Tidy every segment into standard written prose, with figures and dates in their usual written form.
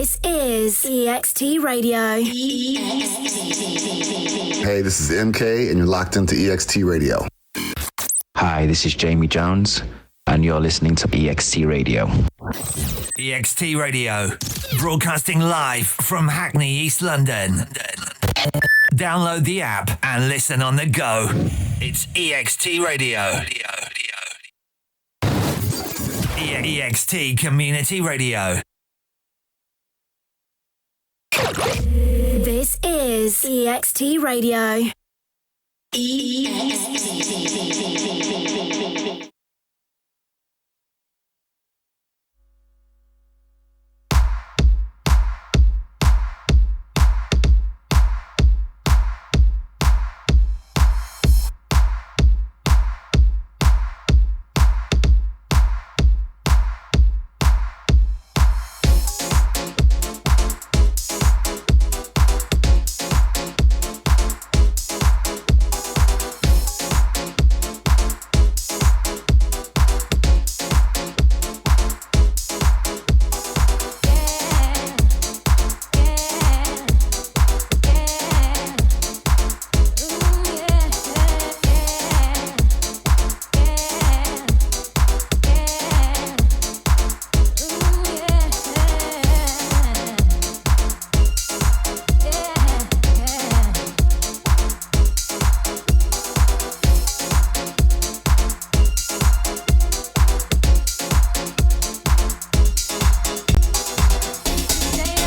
This is EXT Radio. Hey, this is MK, and you're locked into EXT Radio. Hi, this is Jamie Jones, and you're listening to EXT Radio. EXT Radio, broadcasting live from Hackney, East London. Download the app and listen on the go. It's EXT Radio. EXT Community Radio. This is EXT Radio.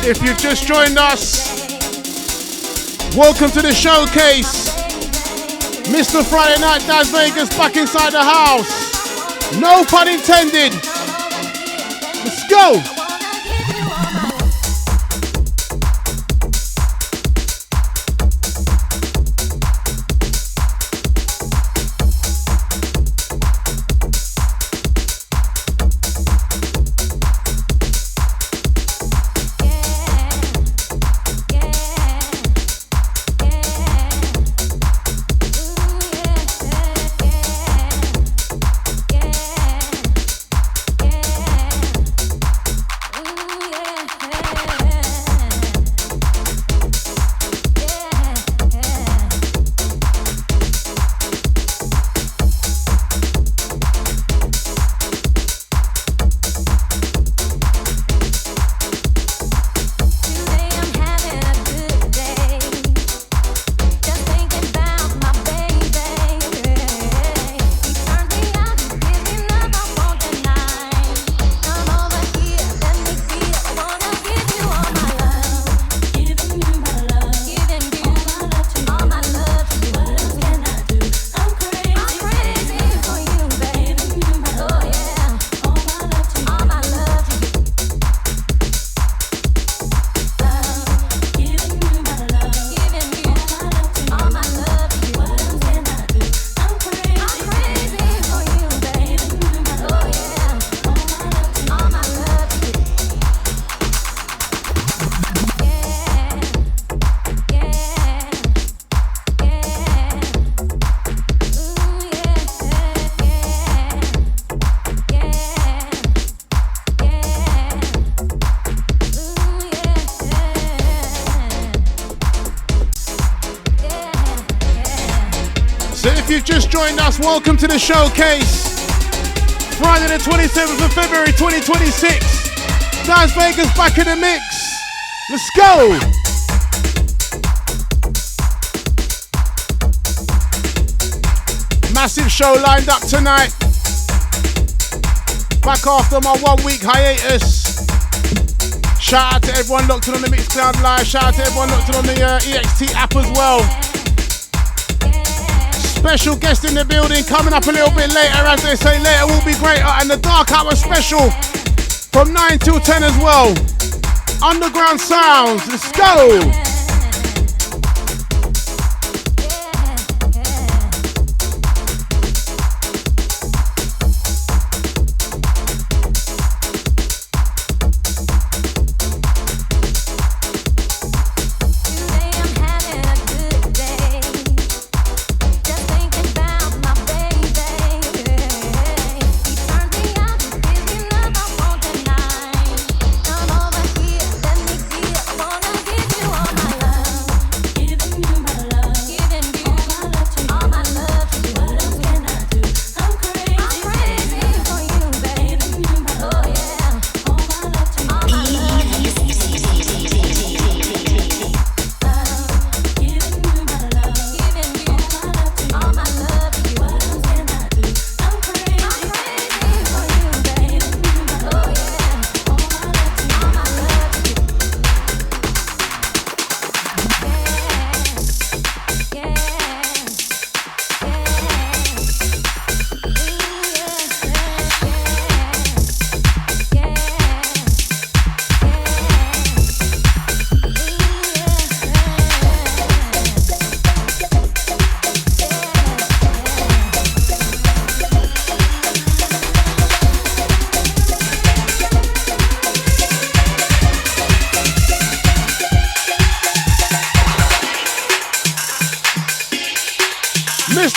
If you've just joined us, welcome to the showcase. Mr. Friday Night Daz Vegas back inside the house. No pun intended. Let's go. Just joined us, welcome to the showcase. Friday the 27th of February 2026. Daz Vegas back in the mix. Let's go. Massive show lined up tonight. Back after my 1 week hiatus. Shout out to everyone locked in on the Mixcloud Live. Shout out to everyone locked in on the EXT app as well. Special guest in the building coming up a little bit later, as they say, later will be greater. And the Dark Hour special from 9 till 10 as well. Underground sounds, let's go.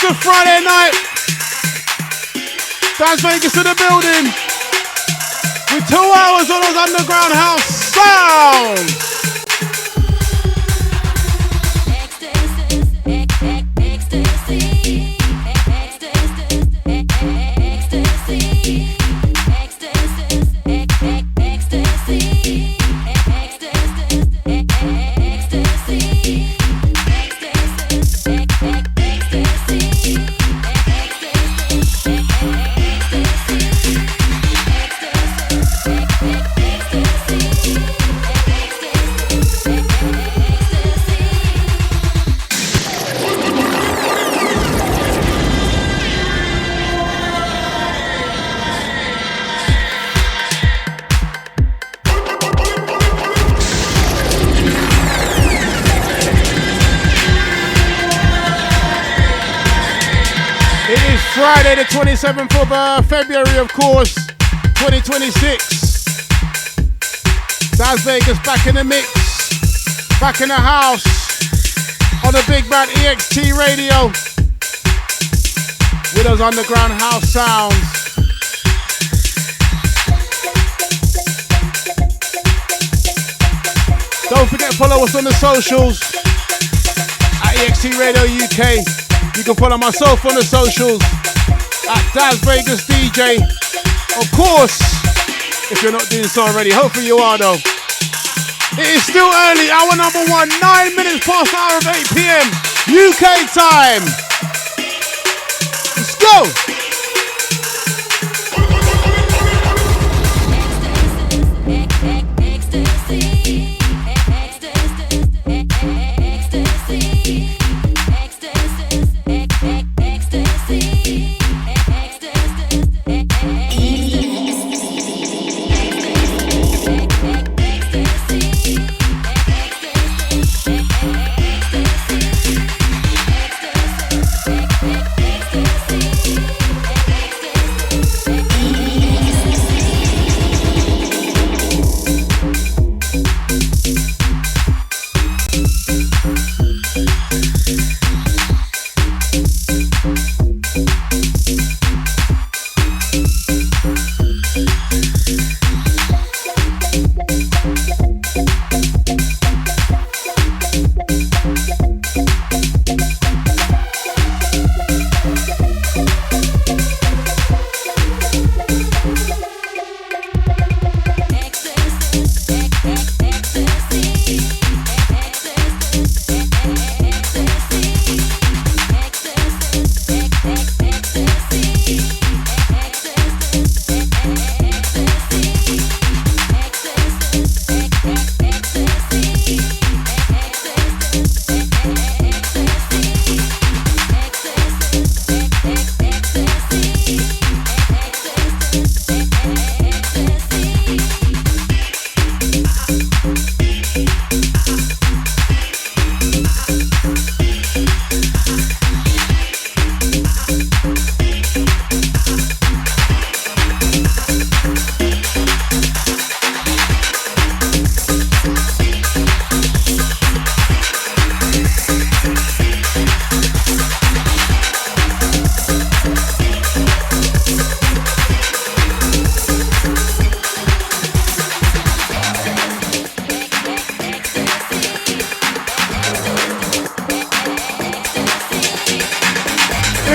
Mr. Friday Night. Daz Vegas in the building. With 2 hours on those underground house sounds. Friday the 27th of February, of course, 2026. Daz Vegas back in the mix, back in the house, on the big bad EXT radio, with those underground house sounds. Don't forget to follow us on the socials, at EXT Radio UK. You can follow myself on the socials at Daz Vegas DJ. Of course, if you're not doing so already, hopefully you are though. It is still early, hour number 1, 9 minutes past the hour of 8 p.m. UK time. Let's go.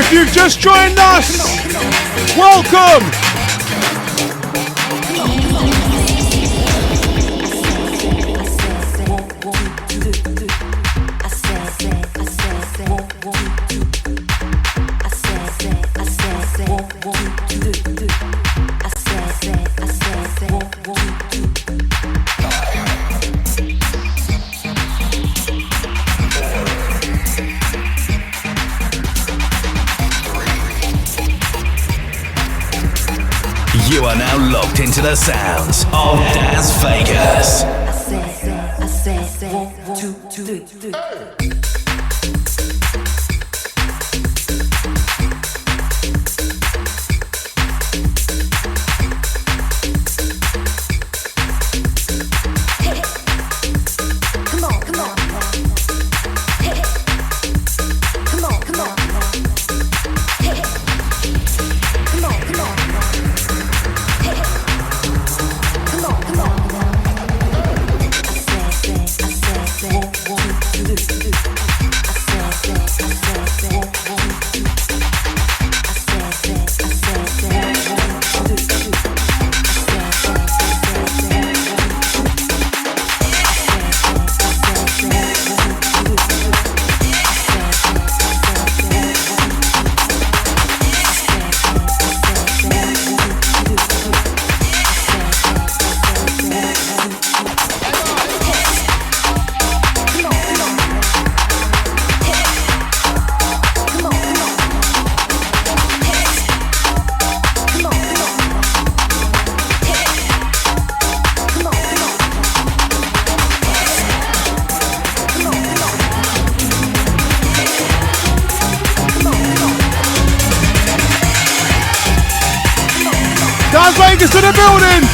If you've just joined us, welcome. You are now locked into the sounds of Daz Vegas. I said, 1, 2, 3. Come on. Vegas to the building.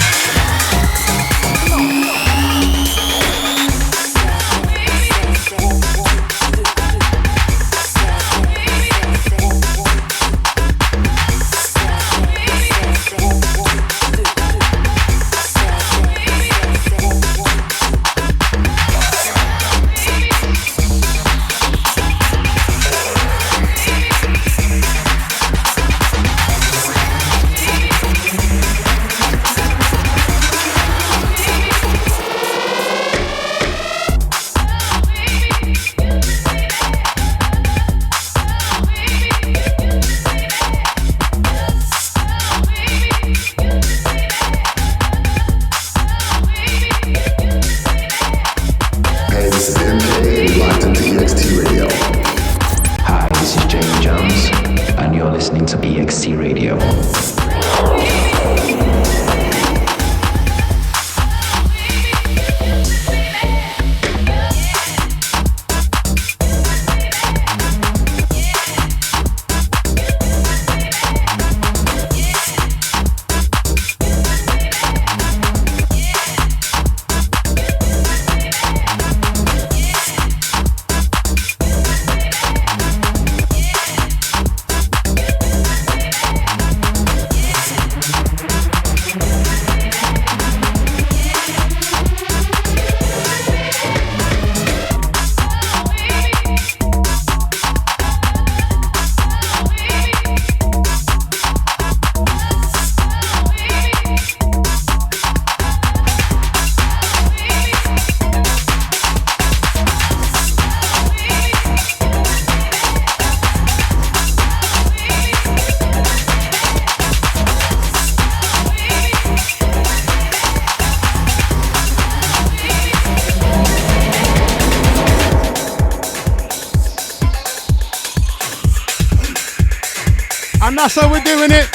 And that's how we're doing it.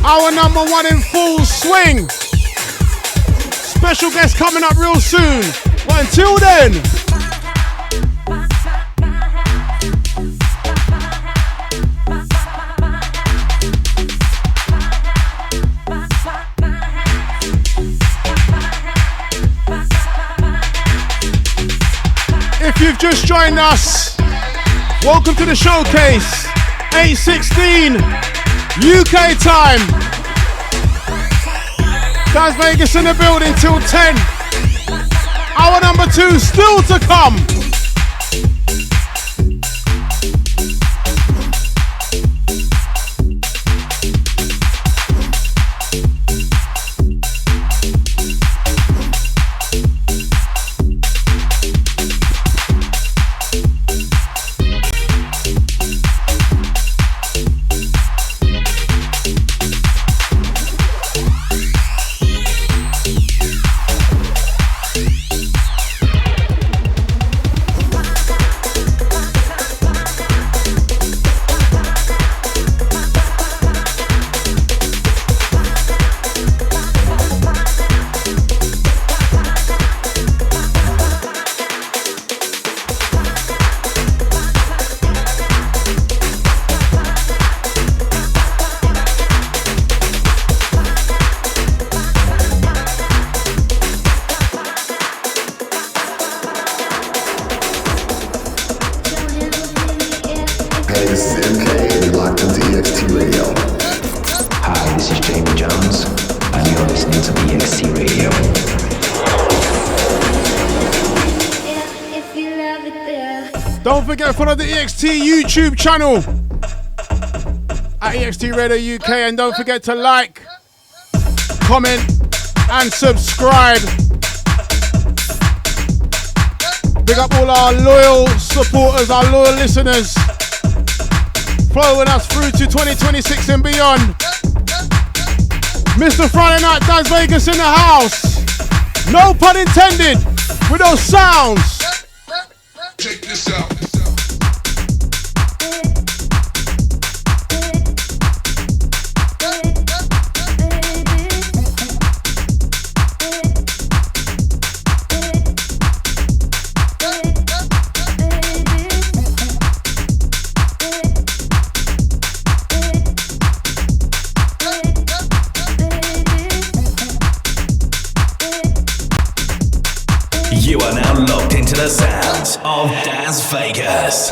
Our number one in full swing. Special guest coming up real soon. But until then, if you've just joined us, welcome to the showcase. 8:16 UK time. Daz Vegas in the building till 10. Hour number 2 still to come. Don't forget to follow the EXT YouTube channel at EXT Radio UK, and don't forget to like, comment and subscribe. Big up all our loyal supporters, our loyal listeners, following us through to 2026 and beyond. Mr. Friday Night Daz Vegas in the house. No pun intended with those sounds. Check this out. You are now locked into the sounds of Daz Vegas.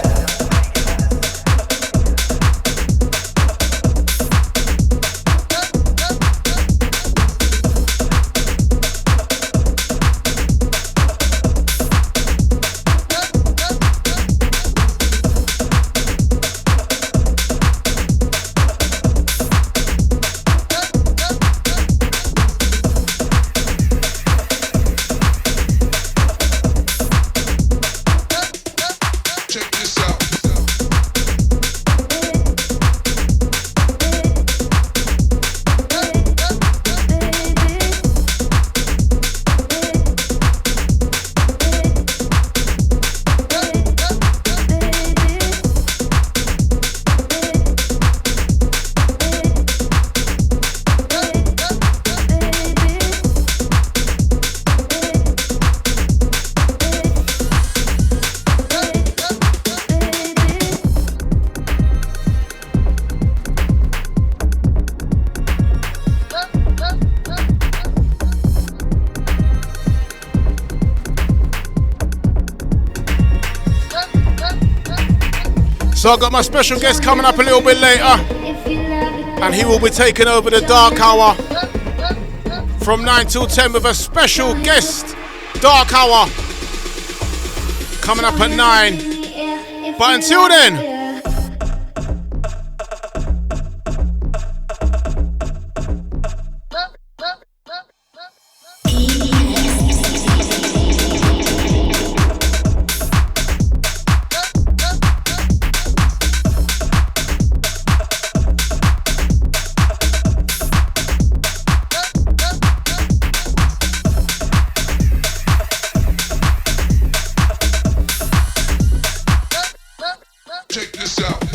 So I've got my special guest coming up a little bit later, and he will be taking over the dark hour from 9 till 10 with a special guest dark hour coming up at 9. But until then, Check this out.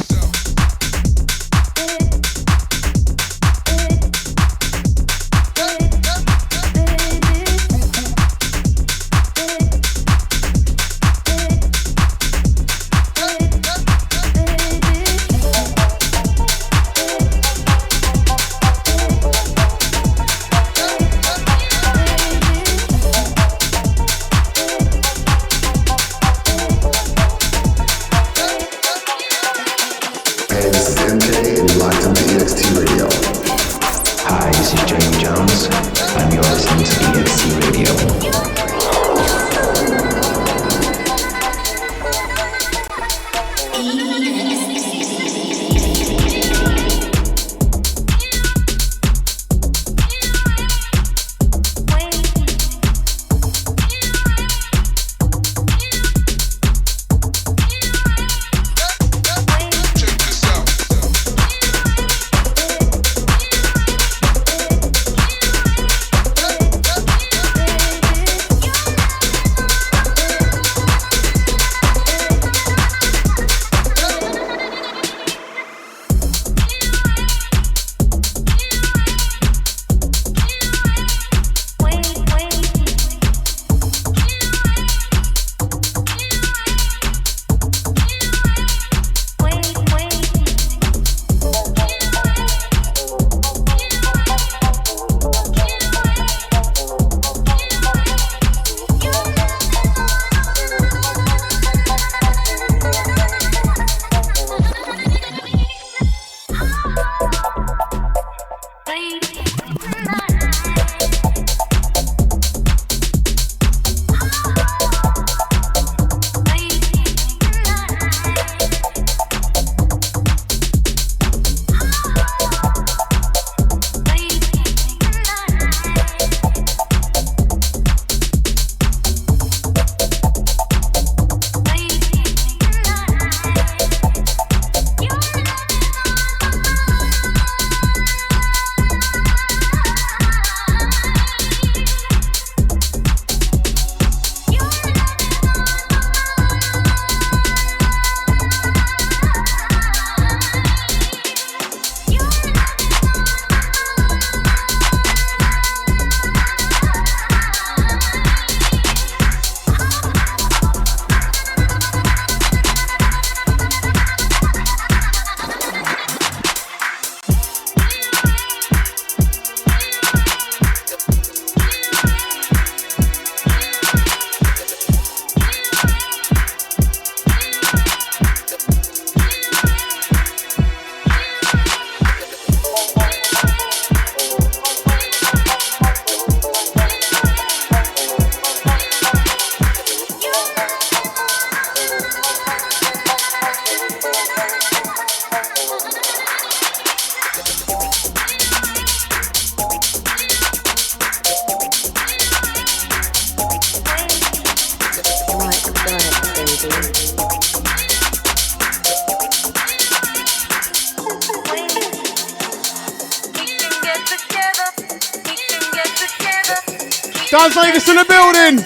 Daz Vegas in the building.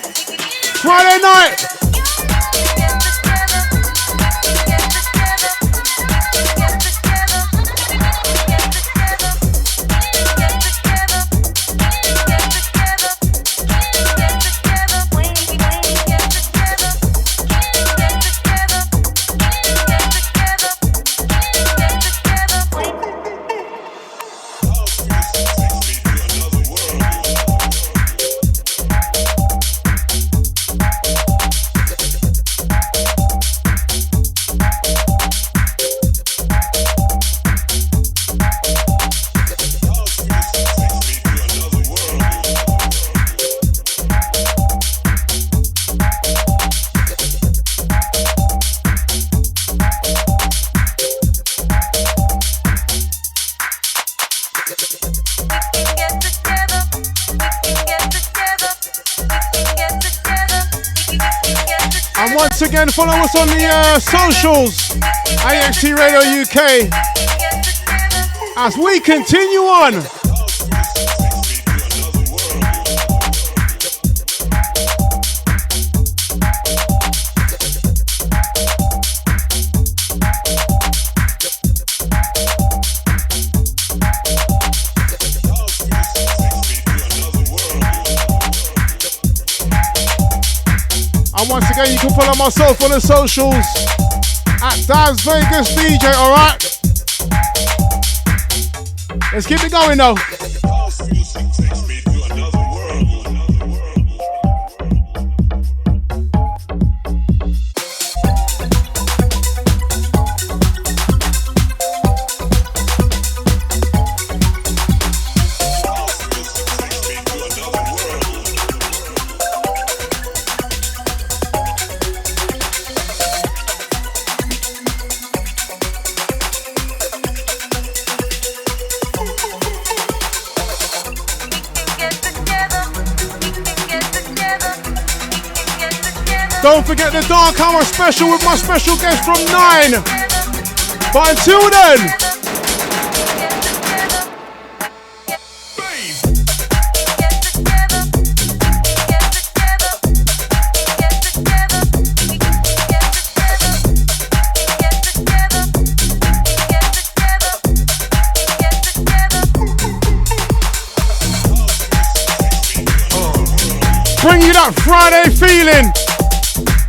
Friday night. Once again, follow us on the socials, MEKZ Radio UK, as we continue on. And once again, you can follow myself on the socials at Daz Vegas DJ, alright? Let's keep it going though. Don't forget the Dark Hour special with my special guest from 9. But until then, bring you that Friday feeling.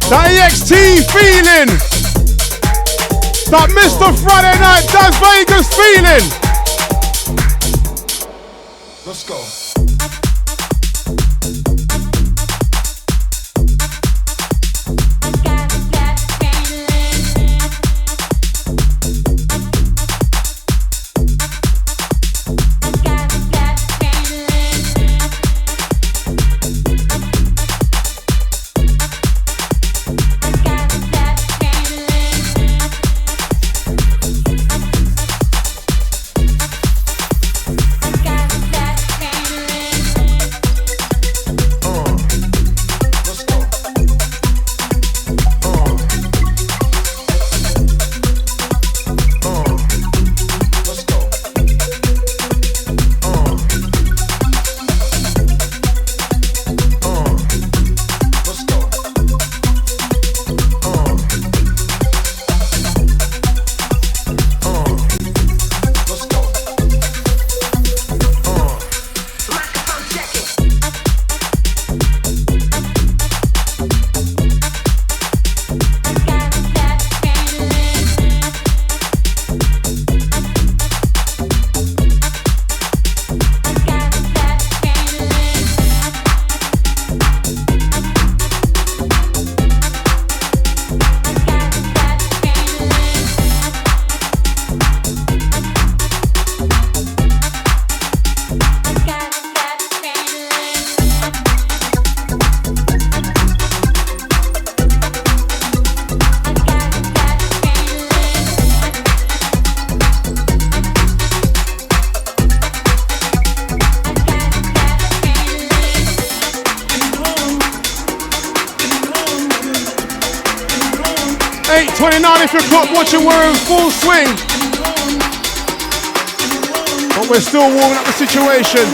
That EXT feeling, that Mr. Friday Night Daz Vegas feeling. Let's go. If you're clock watching, we're in full swing. But we're still warming up the situation.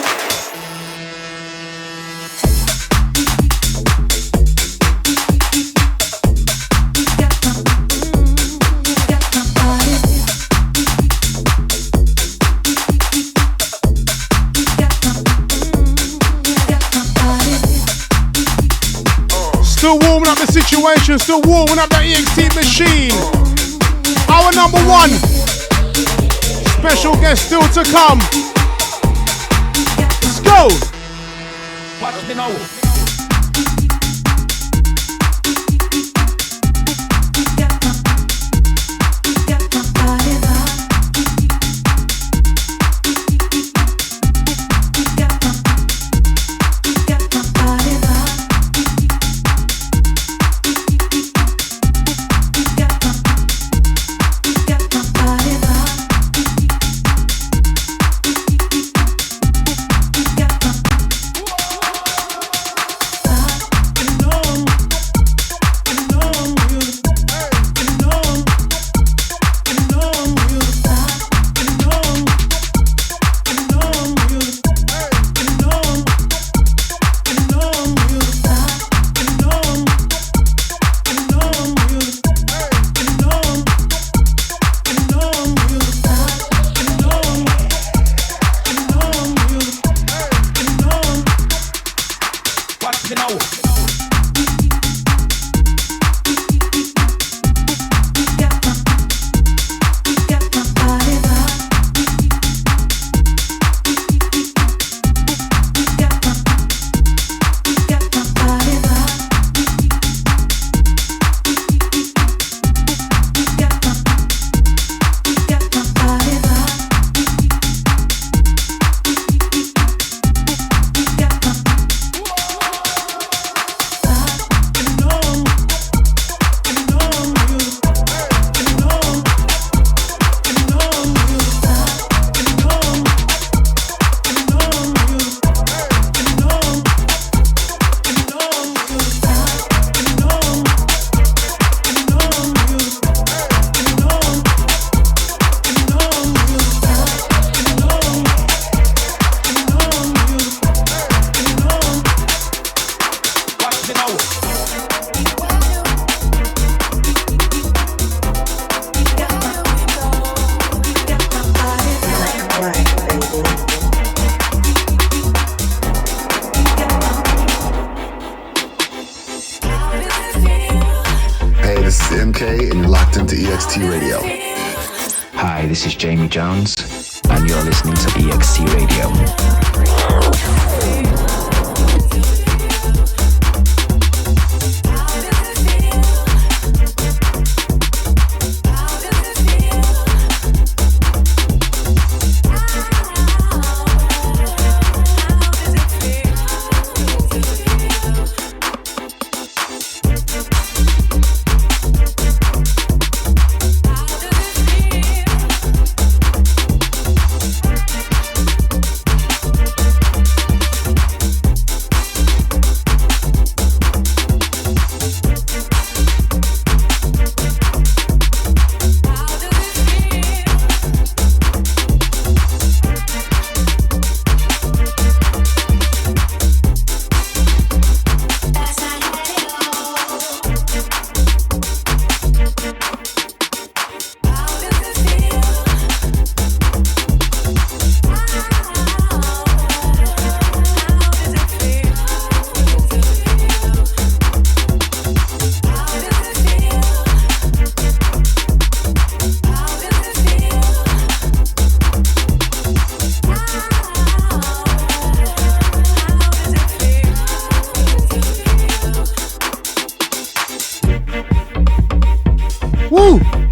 Still warming up the situation, still warming up that EXT machine. Our number one. Special guest still to come. Let's go. Watch me now. MEKZ, and you're locked into EXT Radio. Hi, this is Jamie Jones, and you're listening to EXT Radio.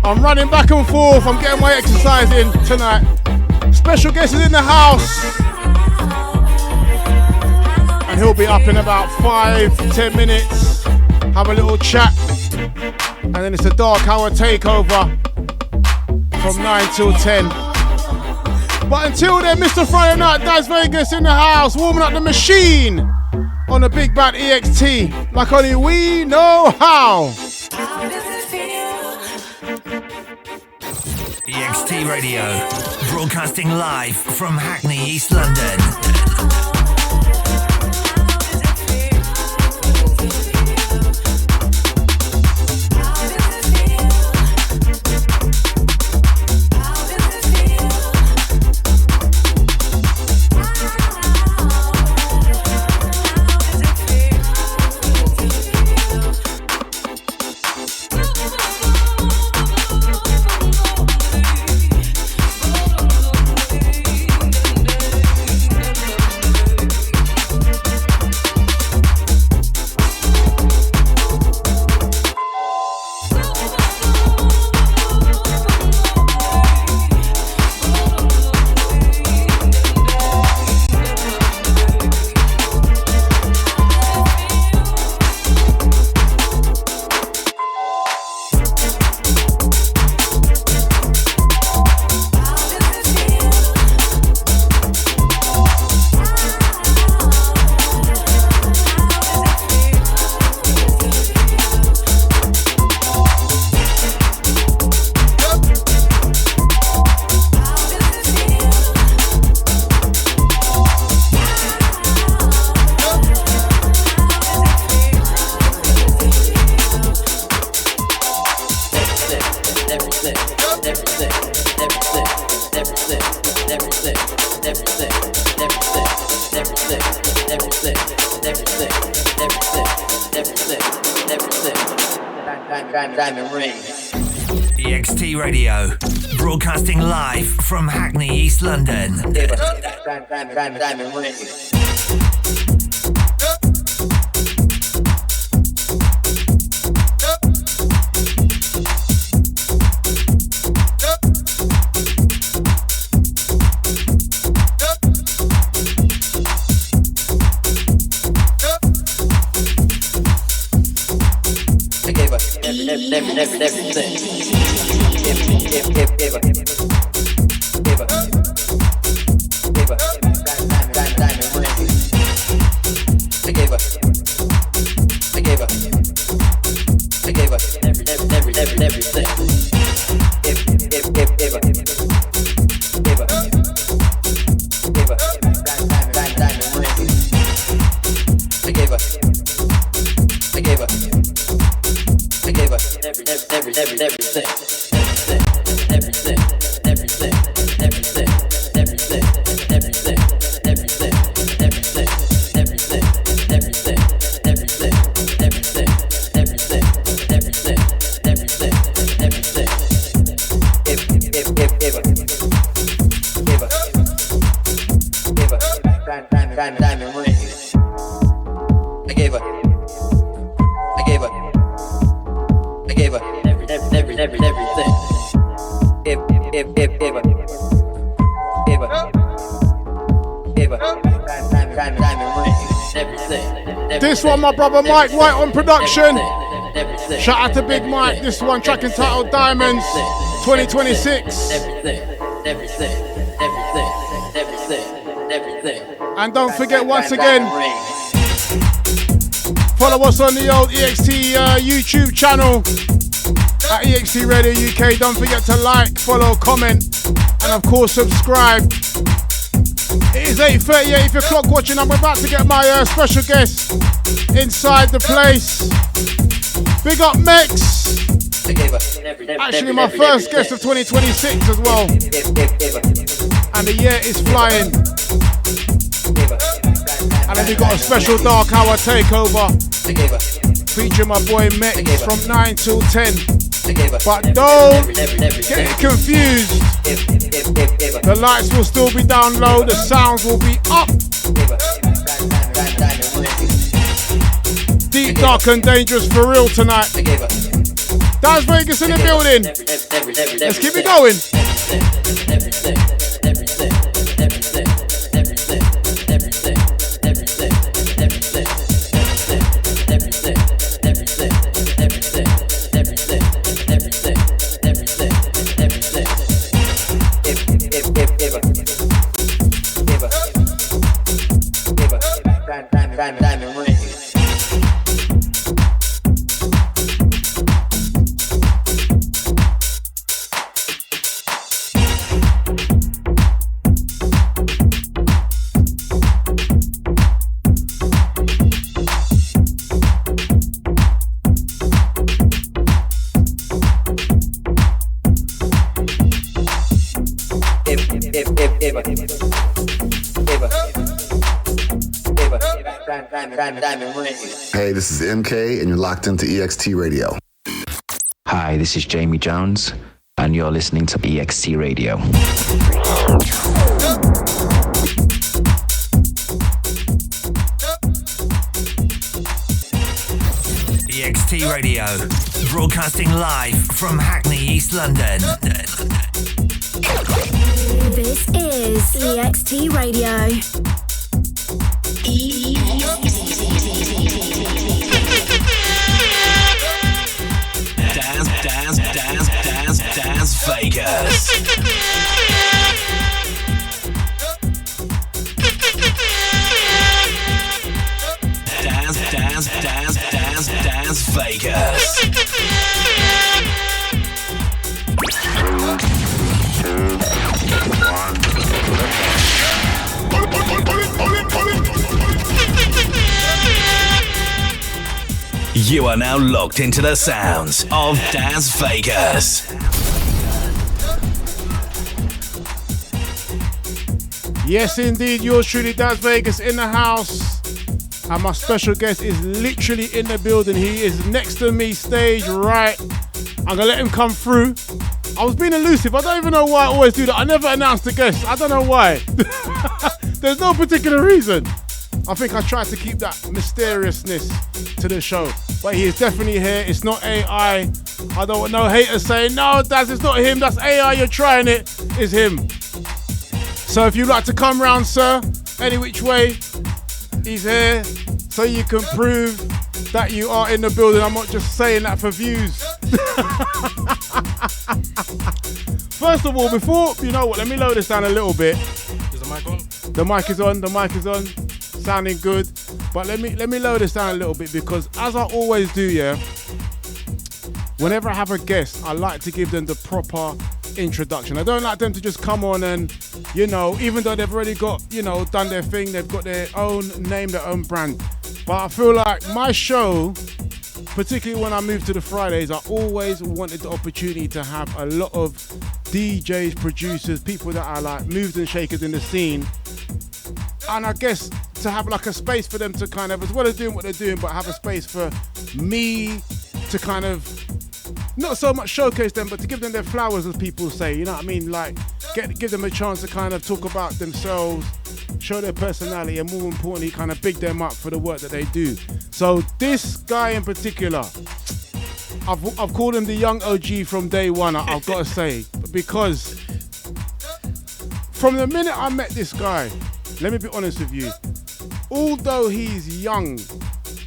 I'm running back and forth. I'm getting my exercise in tonight. Special guest is in the house. And he'll be up in about 5-10 minutes. Have a little chat. And then it's a dark hour takeover from 9 till 10. But until then, Mr. Friday Night, Daz Vegas in the house, warming up the machine on the big bad EXT, like only we know how. EXT Radio, broadcasting live from Hackney, East London. Diamond ring. EXT Radio, broadcasting live from Hackney, East London. Diamond ring. Everything. This one, my brother Mike White on production. Shout out to Big Mike. This one, track entitled Diamonds 2026. And don't forget, once again, follow us on the old EXT YouTube channel at EXT Radio UK. Don't forget to like, follow, comment, and of course subscribe. It is 8:38 if you're clock watching. I'm about to get my special guest inside the place. Big up MEKZ. Actually my first guest of 2026 as well. And the year is flying. And then we got a special dark hour takeover featuring my boy MEKZ from 9 till 10. But don't get confused. The lights will still be down low, the sounds will be up. Deep, dark and dangerous for real tonight. Daz Vegas in the building. Let's keep it going. Diamond ring. Hey, this is MK, and you're locked into EXT Radio. Hi, this is Jamie Jones, and you're listening to EXT Radio. EXT Radio, broadcasting live from Hackney, East London. This is EXT Radio. Daz Vegas. Daz Vegas. 3, 2, 1. You are now locked into the sounds of Daz Vegas. Yes, indeed, yours truly, Daz Vegas in the house. And my special guest is literally in the building. He is next to me, stage right. I'm gonna let him come through. I was being elusive. I don't even know why I always do that. I never announce the guests. I don't know why. There's no particular reason. I think I tried to keep that mysteriousness to the show. But he is definitely here. It's not AI. I don't want no haters saying, no, Daz, it's not him. That's AI. You're trying it. It's him. So if you'd like to come round, sir, any which way, he's here. So you can prove that you are in the building. I'm not just saying that for views. First of all, before, you know what, let me lower this down a little bit. Is the mic on? The mic is on, the mic is on. Sounding good. But let me lower this down a little bit, because as I always do, yeah, whenever I have a guest, I like to give them the proper introduction. I don't like them to just come on and, you know, even though they've already got, you know, done their thing, they've got their own name, their own brand. But I feel like my show, particularly when I moved to the Fridays, I always wanted the opportunity to have a lot of DJs, producers, people that are like movers and shakers in the scene. And I guess to have like a space for them to kind of, as well as doing what they're doing, but have a space for me to kind of, not so much showcase them, but to give them their flowers, as people say, you know what I mean? Like, give them a chance to kind of talk about themselves, show their personality, and more importantly, kind of big them up for the work that they do. So this guy in particular, I've called him the young OG from day one, I've got to say, because from the minute I met this guy, let me be honest with you, although he's young,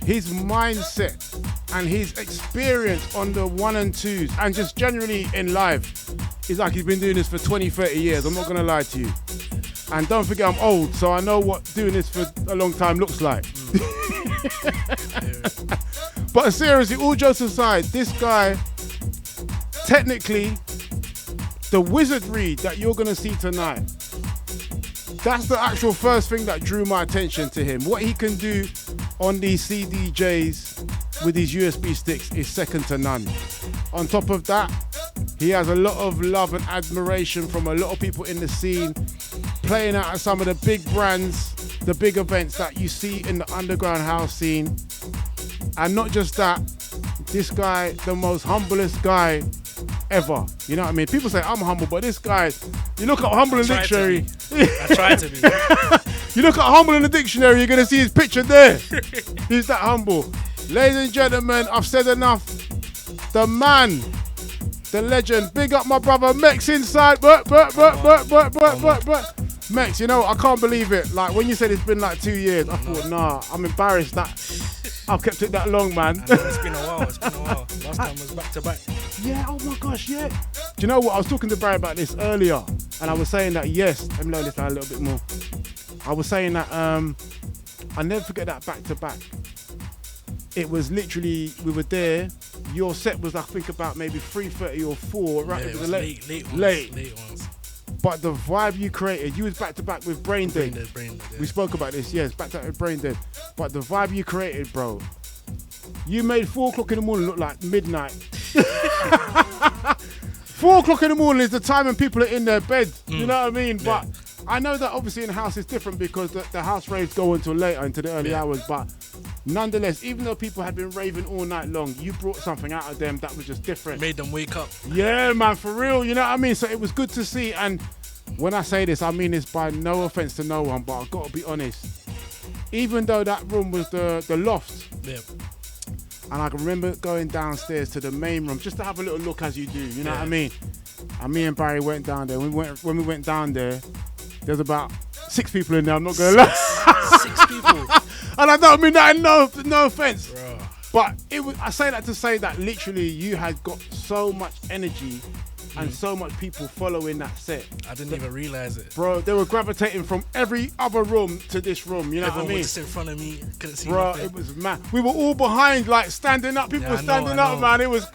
his mindset and his experience on the 1 and 2s and just generally in life is like he's been doing this for 20, 30 years. I'm not going to lie to you. And don't forget I'm old, so I know what doing this for a long time looks like. But seriously, all jokes aside, this guy, technically, the wizardry that you're going to see tonight, that's the actual first thing that drew my attention to him. What he can do on these CDJs with these USB sticks is second to none. On top of that, he has a lot of love and admiration from a lot of people in the scene, playing out at some of the big brands, the big events that you see in the underground house scene. And not just that, this guy, the most humblest guy ever. You know what I mean? People say I'm humble, but this guy, you look at humble in the dictionary. I try to be. You look at humble in the dictionary, you're going to see his picture there. He's that humble. Ladies and gentlemen, I've said enough. The man, the legend, big up my brother MEKZ inside. MEKZ, you know, I can't believe it. Like, when you said it's been like 2 years, I thought, nah, I'm embarrassed that I've kept it that long, man. It's been a while. Last time was back to back. Yeah, oh my gosh, yeah. Do you know what? I was talking to Barry about this earlier, and I was saying that, yes, let me lower this down a little bit more. I was saying that I never forget that back to back. It was literally, we were there. Your set was, I think, about maybe 3:30 or 4. Right? Yeah, it was late ones. But the vibe you created, you was back to back with Brain Dead. Yeah. We spoke about this, yes, back to back with Brain Dead. But the vibe you created, bro, you made 4 o'clock in the morning look like midnight. 4 o'clock in the morning is the time when people are in their bed. You know what I mean? Yeah. But I know that obviously in the house it's different because the house raves go until later, into the early hours. But nonetheless, even though people had been raving all night long, you brought something out of them that was just different. Made them wake up. Yeah, man, for real. You know what I mean? So it was good to see. And when I say this, I mean this by no offense to no one, but I've got to be honest. Even though that room was the loft, and I can remember going downstairs to the main room just to have a little look as you do, you know what I mean? And me and Barry went down there. When we went down there, there's about 6 people in there, I'm not going to lie. 6 people? And I don't mean that in no offense. Bro. But I say that to say that literally you had got so much energy and so much people following that set. I didn't even realize it. Bro, they were gravitating from every other room to this room, you know Everyone what I mean? was just in front of me, couldn't see Bro, nothing. it was mad. We were all behind, like standing up. People were standing up, man. It was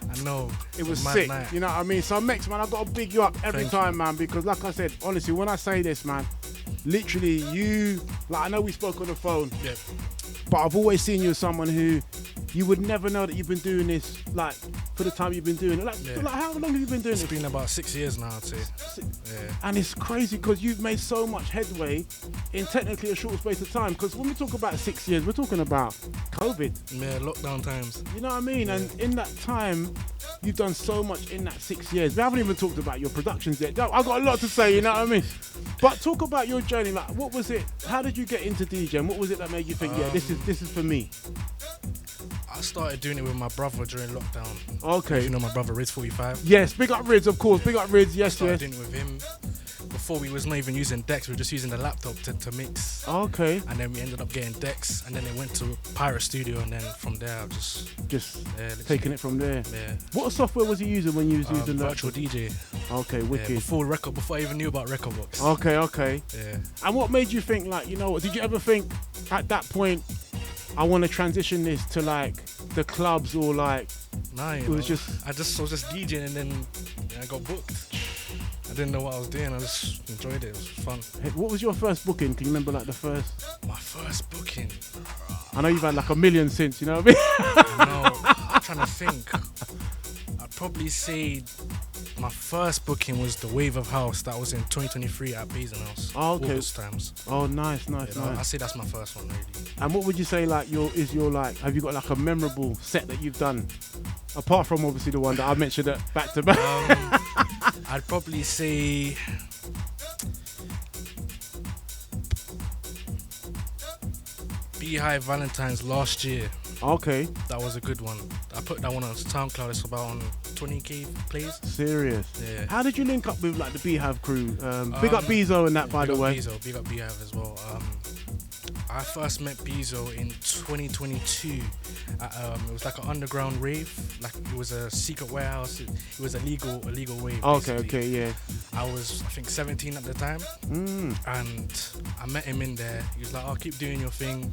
It was sick, night. You know what I mean? So MEKZ, man, I've got to big you up every time, man, because like I said, honestly, when I say this, man, literally you, like I know we spoke on the phone, but I've always seen you as someone who you would never know that you've been doing this, like, for the time you've been doing it. Like, how long have you been doing it? It's been about 6 years now, I'd say. Yeah. And it's crazy because you've made so much headway in technically a short space of time. Because when we talk about 6 years, we're talking about COVID. Yeah, lockdown times. You know what I mean? Yeah. And in that time, you've done so much in that 6 years. We haven't even talked about your productions yet. I've got a lot to say, you know what I mean? But talk about your journey. Like, what was it? How did you get into DJing? What was it that made you think, this is for me? I started doing it with my brother during lockdown. Okay. You know my brother, Riz45? Yes, big up Riz, of course. Big up Riz, yes, started doing it with him. Before we was not even using decks, we were just using the laptop to mix. Okay. And then we ended up getting decks, and then it went to Pirate Studio, and then from there I just taking it from there. Yeah. What software was you using when you was using that? Virtual DJ. Okay, wicked. Yeah, before I even knew about Recordbox. Okay. Yeah. And what made you think, like, you know what? Did you ever think at that point, I want to transition this to like the clubs or like? Nah, I was just DJing, and then I got booked. I didn't know what I was doing. I just enjoyed it. It was fun. Hey, what was your first booking? Can you remember like the first? My first booking. I know you've had like a million since. You know what I mean? No, I'm trying to think. I'd probably say my first booking was the Wave of House. That was in 2023 at Basin House. Oh, okay. August times. Oh, nice. I say that's my first one, really. And what would you say like have you got like a memorable set that you've done? Apart from obviously the one that I mentioned back to back. I'd probably say Beehive Valentine's last year. Okay. That was a good one. I put that one on SoundCloud. It's about on 20k plays. Serious? Yeah. How did you link up with like the Beehive crew? Big up Bezo and that, by the way. Big up Beehive as well. I first met Bezo in 2022. It was like an underground rave. Like it was a secret warehouse. It was a legal rave. Okay, yeah. I was, I think, 17 at the time, and I met him in there. He was like, "Oh, keep doing your thing,"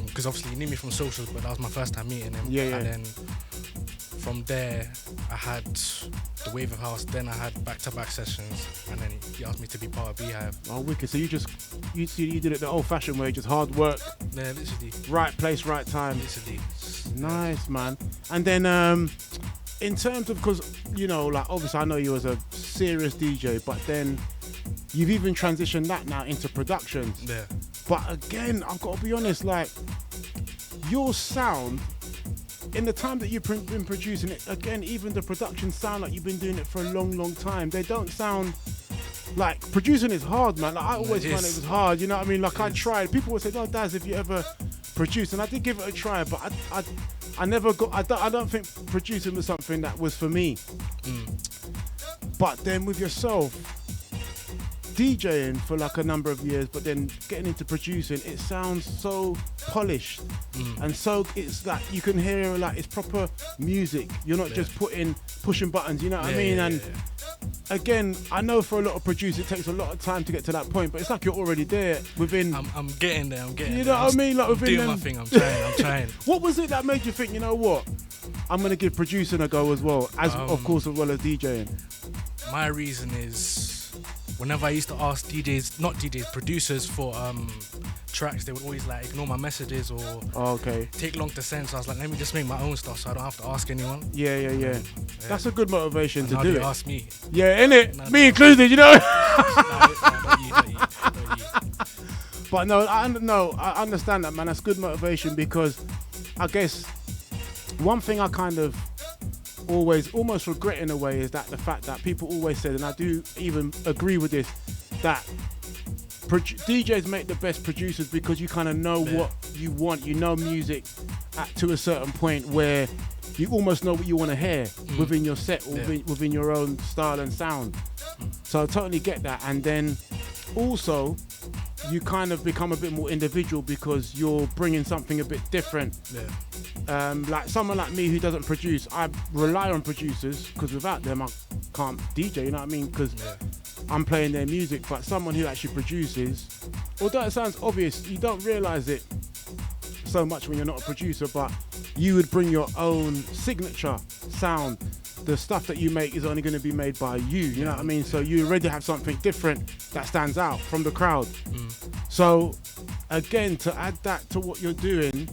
because obviously he knew me from socials, but that was my first time meeting him. Yeah. And then from there, I had the Wave of House. Then I had back-to-back sessions, and then he asked me to be part of Beehive. Oh, wicked! So you did it the old-fashioned way, just hard work. Yeah, literally. Right place, right time. Literally. Nice, man. And then in terms of, because you know, like obviously I know you as a serious DJ, but then you've even transitioned that now into productions. Yeah. But again, I've got to be honest, like your sound in the time that you've been producing it, again, even the production sound like you've been doing it for a long time. They don't sound like producing is hard, man. Like I always found it was hard. You know what I mean? Like I tried. People would say, "Oh, Daz, if you ever produce," and I did give it a try, but I never got. I don't think producing was something that was for me. But then with yourself, DJing for like a number of years, but then getting into producing, it sounds so polished, and so it's like you can hear like it's proper music. You're not just pushing buttons. You know what I mean? And again, I know for a lot of producers it takes a lot of time to get to that point, but it's like you're already there within. I'm getting there. You know what I mean? Like within doing my thing. I'm trying. What was it that made you think, you know what? I'm gonna give producing a go as well, as of course as well as DJing. My reason is, whenever I used to ask producers for tracks, they would always like ignore my messages or take long to send. So I was like, let me just make my own stuff so I don't have to ask anyone. Yeah. That's a good motivation to do it. Ask me. Yeah, innit? Me included, you know. Don't you. But no, I understand that, man. That's good motivation, because I guess one thing I kind of always almost regret in a way is that the fact that people always said, and I do even agree with this, that DJs make the best producers because you kind of know what you want. You know music to a certain point where you almost know what you want to hear within your set or within your own style and sound. So I totally get that. And then also you kind of become a bit more individual because you're bringing something a bit different. Like someone like me who doesn't produce, I rely on producers because without them I can't DJ, you know what I mean? Because I'm playing their music. But someone who actually produces, although it sounds obvious, you don't realize it so much when you're not a producer, but you would bring your own signature sound. The stuff that you make is only going to be made by you know what I mean? So you already have something different that stands out from the crowd. So again, to add that to what you're doing,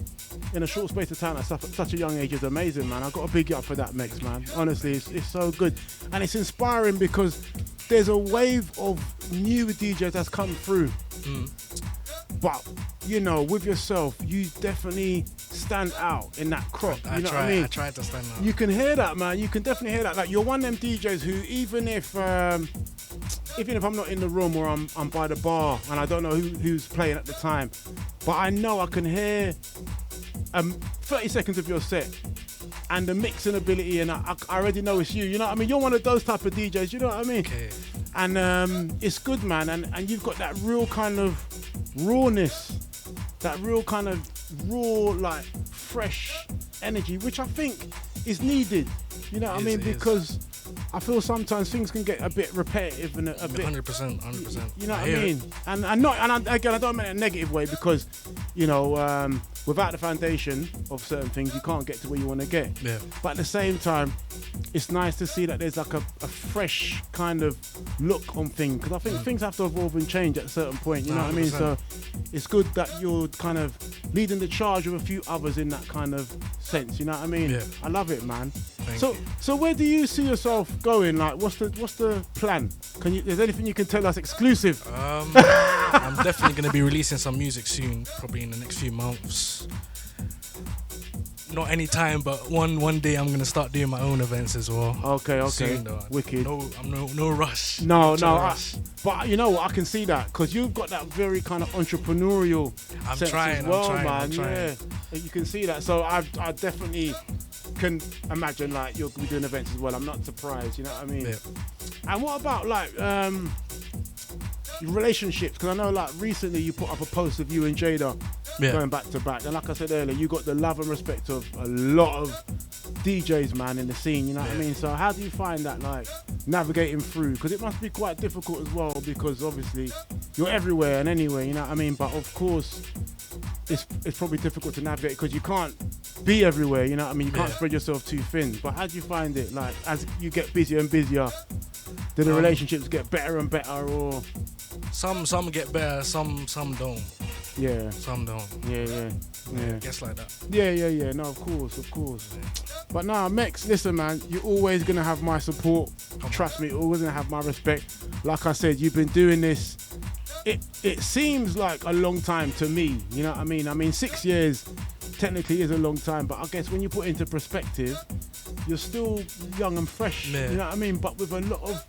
in a short space of time at such a young age is amazing, man. I've got to big you up for that, MEKZ, man. Honestly, it's so good. And it's inspiring because there's a wave of new DJs that's come through. But, you know, with yourself, you definitely stand out in that crop. You know what I mean? I tried to stand out. You can hear that, man. You can definitely hear that. Like, you're one of them DJs who, even if I'm not in the room or I'm by the bar and I don't know who's playing at the time, but I know I can hear 30 seconds of your set and the mixing ability, and I already know it's you. You know what I mean? You're one of those type of DJs. You know what I mean? Okay. And it's good, man. And you've got that real kind of rawness, that real kind of raw, like fresh energy, which I think is needed. You know what I mean? Because I feel sometimes things can get a bit repetitive and a bit 100%. You know what I mean? And I don't mean it in a negative way, because you know, without the foundation of certain things, you can't get to where you want to get. Yeah. But at the same time, it's nice to see that there's like a fresh kind of look on things, because I think things have to evolve and change at a certain point. You know what I mean? So it's good that you're kind of leading the charge with a few others in that kind of sense. You know what I mean? Yeah. I love it, man. Thank you. So where do you see yourself going? Like, what's the plan? Is there anything you can tell us exclusive? I'm definitely going to be releasing some music soon, probably in the next few months. Not any time, but one day I'm going to start doing my own events as well. Okay. Soon, Wicked. No rush. No. But you know what? I can see that, because you've got that very kind of entrepreneurial sense as well, man. I'm trying. Yeah, you can see that. So I definitely can imagine like you'll be doing events as well. I'm not surprised. You know what I mean? Yeah. And what about like relationships? Because I know like recently you put up a post of you and Jada going back to back, and like I said earlier, you got the love and respect of a lot of DJs, man, in the scene. You know what I mean? So how do you find that, like, navigating through? Because it must be quite difficult as well, because obviously you're everywhere and anywhere. You know what I mean? But of course, it's probably difficult to navigate because you can't be everywhere. You know what I mean? You can't spread yourself too thin. But how do you find it? Like, as you get busier and busier, do the relationships get better and better, or some get better, some don't. Yeah. Some don't. Yeah. Guess like that. Yeah. No, of course. Yeah. But nah, MEKZ, listen, man, you're always gonna have my support. Trust me, you're always gonna have my respect. Like I said, you've been doing this. It seems like a long time to me. You know what I mean? I mean, 6 years technically is a long time, but I guess when you put it into perspective, you're still young and fresh. Yeah. You know what I mean? But with a lot of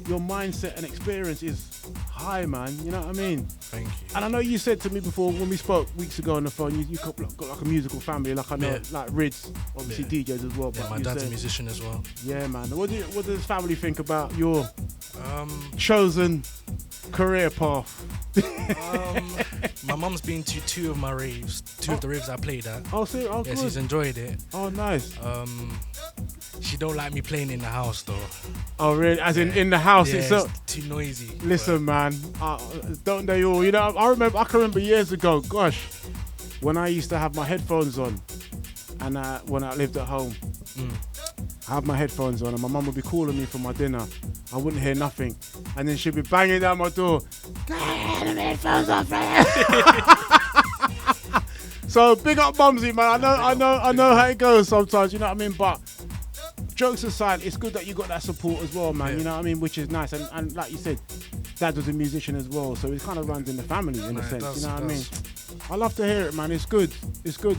your mindset and experience is high, man. You know what I mean? Thank you. And I know you said to me before when we spoke weeks ago on the phone, you got like a musical family. Like I know, like Rids, obviously DJs as well. Yeah, but my dad's a musician as well. Yeah, man. What does family think about your chosen career path? My mum's been to two of my raves, two of the raves I played at. Oh, see, yeah, good. She's enjoyed it. Oh, nice. She don't like me playing in the house though. Oh, really? As in the house itself? It's too noisy. Listen, man, don't they all? You know, I can remember years ago, gosh, when I used to have my headphones on, and when I lived at home, I had my headphones on, and my mum would be calling me for my dinner. I wouldn't hear nothing, and then she'd be banging down my door. Get the headphones off, man. So big up Mumsy, man. I know how it goes sometimes. You know what I mean? But jokes aside, it's good that you got that support as well, man. You know what I mean? Which is nice, and like you said, Dad was a musician as well, so it kind of runs in the family in a sense. You know what I mean? I love to hear it, man. It's good,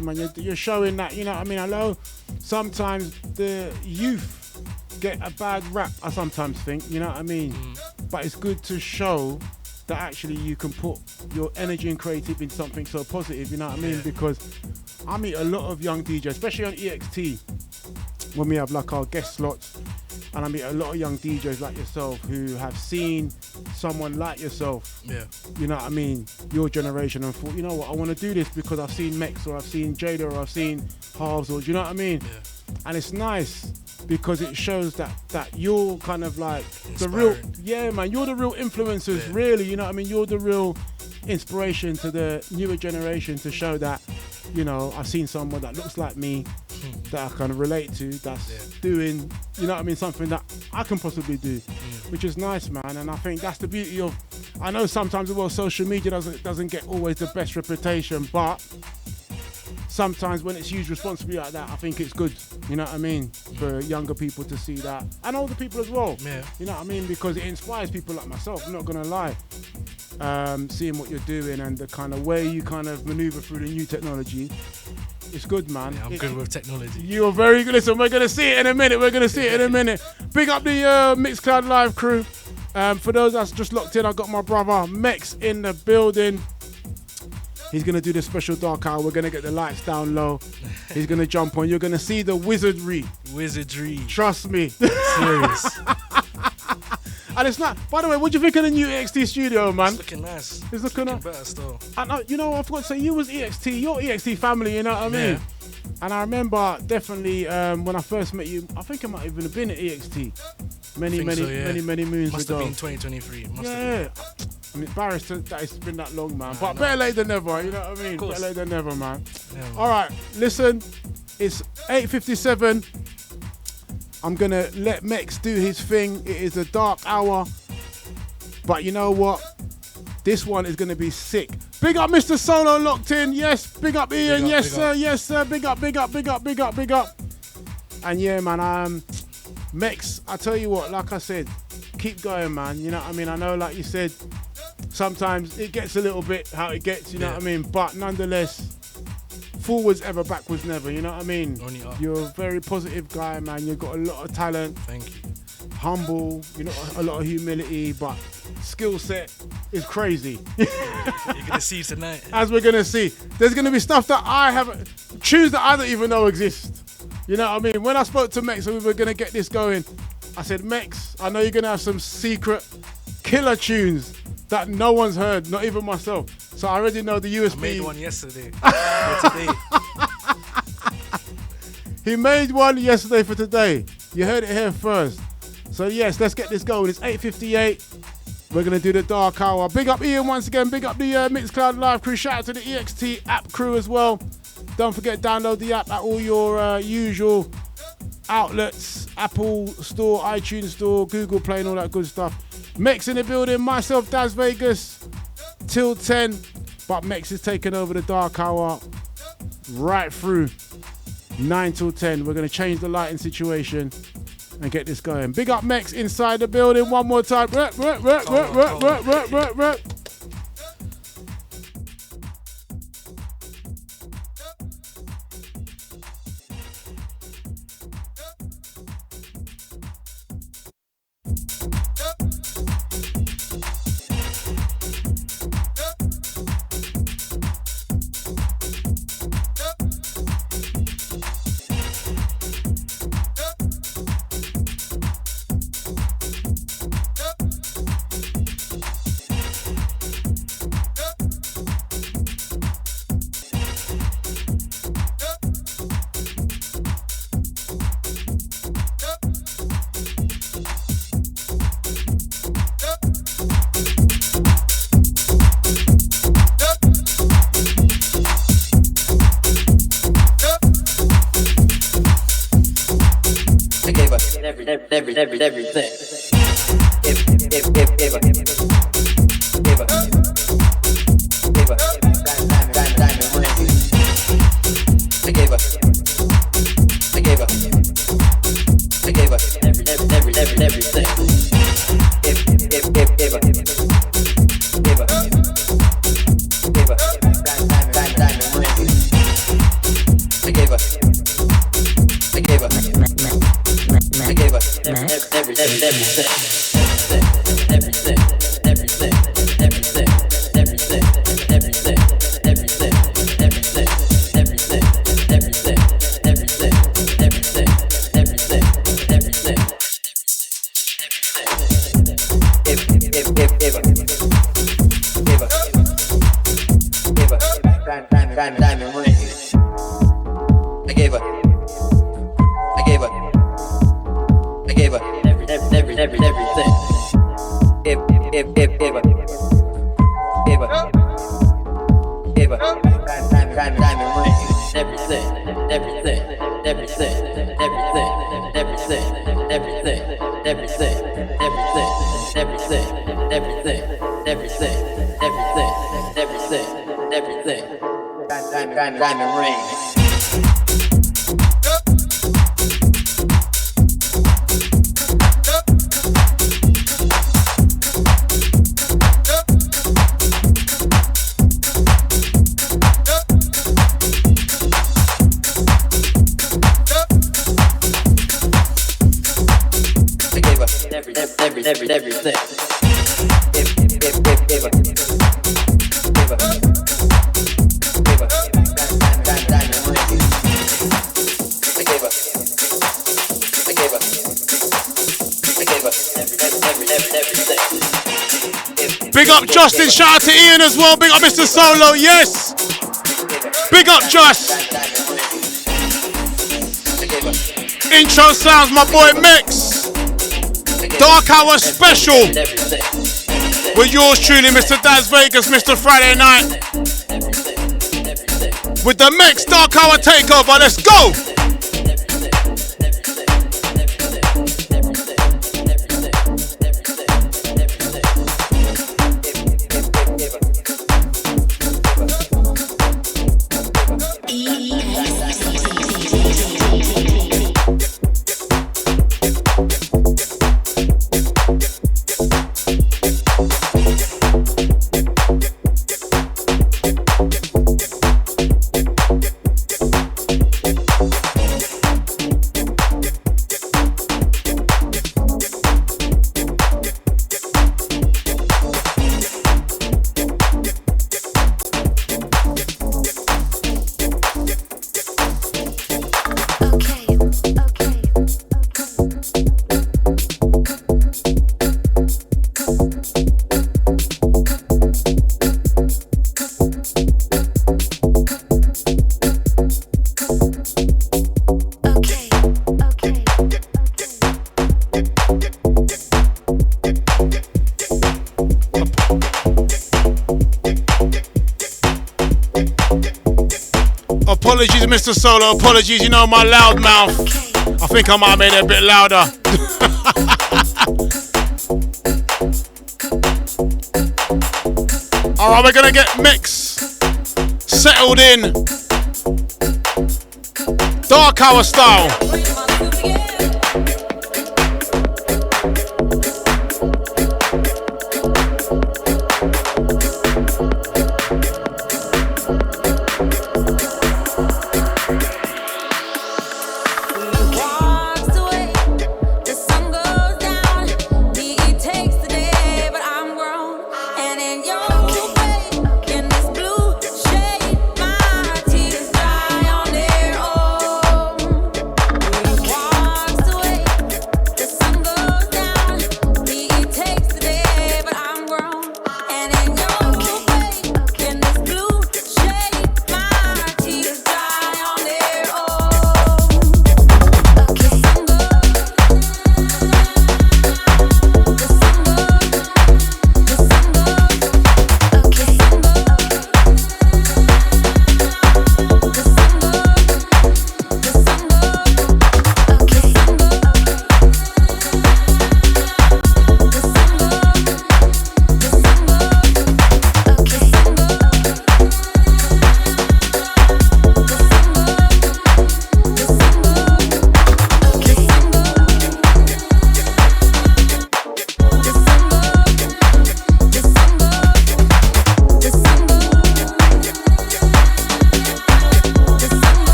man. You're showing that. You know what I mean? I know sometimes the youth get a bad rap, I sometimes think, you know what I mean? But it's good to show that actually you can put your energy and creativity in something so positive, you know what I mean? Because I meet a lot of young DJs, especially on EXT, when we have like our guest slots, and I meet a lot of young DJs like yourself who have seen someone like yourself, you know what I mean, your generation, and thought, you know what, I want to do this because I've seen MEKZ, or I've seen Jada, or I've seen Halves, or do you know what I mean? And it's nice because it shows that you're kind of like inspiring. You're the real influencers, really, you know what I mean? You're the real inspiration to the newer generation to show that, you know, I've seen someone that looks like me, that I kind of relate to, that's doing, you know what I mean, something that I can possibly do, which is nice, man. And I think that's the beauty of, I know sometimes, well, social media doesn't get always the best reputation, but sometimes when it's used responsibly like that, I think it's good. You know what I mean? For younger people to see that, and older people as well. Yeah. You know what I mean? Because it inspires people like myself. I'm not gonna lie. Seeing what you're doing and the kind of way you kind of maneuver through the new technology, it's good, man. Yeah, I'm good with technology. You're very good. Listen, we're gonna see it in a minute. Big up the Mixcloud Live crew. For those that's just locked in, I got my brother MEKZ in the building. He's gonna do the special dark hour. We're gonna get the lights down low. He's gonna jump on. You're gonna see the wizardry. Trust me. Serious. And it's not. By the way, what do you think of the new EXT studio, man? It's looking nice. It's looking better still. And you know, I forgot to say, you was EXT. You're EXT family. You know what I mean? Yeah. And I remember definitely when I first met you. I think it might even have been at EXT. Many moons Must ago. Must have been 2023. Yeah. I'm embarrassed that it's been that long, man. But better late than never, you know what I mean? Better late than never, man. Yeah, man. All right, listen, it's 8:57. I'm going to let MEKZ do his thing. It is a dark hour. But you know what? This one is going to be sick. Big up Mr. Solo locked in. Yes. Big up Ian. Yes, sir. Yes, sir. Big up. And yeah, man, MEKZ, I tell you what, like I said, keep going, man. You know what I mean? I know, like you said, sometimes it gets a little bit how it gets, you know what I mean? But nonetheless, forwards ever, backwards never, you know what I mean? Only up. You're a very positive guy, man. You've got a lot of talent. Thank you. Humble, you know, a lot of humility, but skill set is crazy. You're gonna see tonight. As we're gonna see. There's gonna be stuff that I haven't, tunes that I don't even know exist. You know what I mean? When I spoke to MEKZ and we were gonna get this going, I said, MEKZ, I know you're gonna have some secret killer tunes that no one's heard, not even myself. So I already know the USB. I made one yesterday. For today. He made one yesterday for today. You heard it here first. So yes, let's get this going. It's 8:58. We're gonna do the dark hour. Big up Ian once again. Big up the Mixcloud Live crew. Shout out to the EXT app crew as well. Don't forget, download the app at all your usual outlets. Apple Store, iTunes Store, Google Play and all that good stuff. MEKZ in the building. Myself, Daz Vegas. Till 10. But MEKZ is taking over the dark hour right through 9 till 10. We're going to change the lighting situation and get this going. Big up MEKZ inside the building one more time. Rep. everything. diamond ring. Everything. Big up Justin, shout out to Ian as well. Big up Mr. Solo, yes. Big up Just. Intro sounds, my boy MEKZ. Dark Hour Special with yours truly, Mr. Daz Vegas, Mr. Friday Night. With the MEKZ Dark Hour Takeover, let's go! Apologies, Mr. Solo. Apologies, you know my loud mouth. I think I might have made it a bit louder. Alright, we're gonna get MEKZ settled in. Dark Hour style.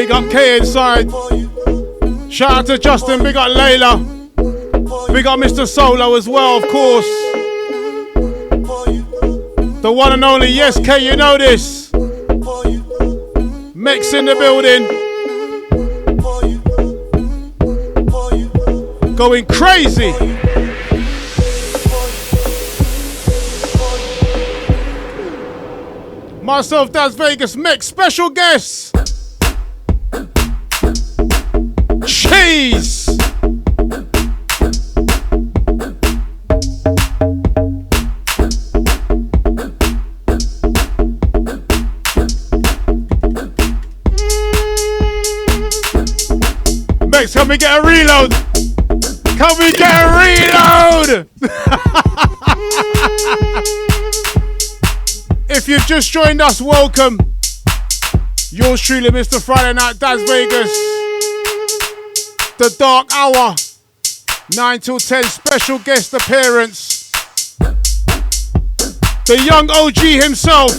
Big up K inside. Shout out to Justin. Big up Layla. Big up Mr. Solo as well, of course. The one and only. Yes, K, you know this. MEKZ in the building. Going crazy. Myself, Daz Vegas, MEKZ special guest. Cheese. MEKZ, can we get a reload? Can we get a reload? If you've just joined us, welcome. Yours truly, Mr. Friday Night, Daz Vegas. The Dark Hour, 9 till 10, special guest appearance. The young OG himself.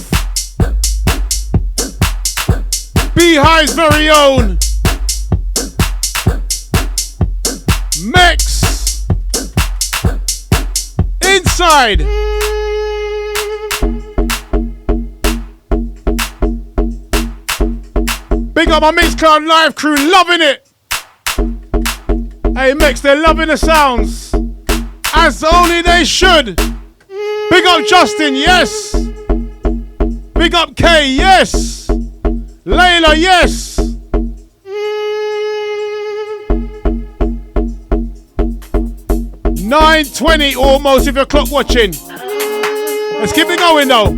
Beehive's very own. MEKZ. side. Big up my Mixcloud Live crew, loving it. Hey Mix, they're loving the sounds. As only they should. Big up Justin, yes. Big up Kay, yes. Layla, yes. $9:20 almost if you're clock watching. Let's keep it going though.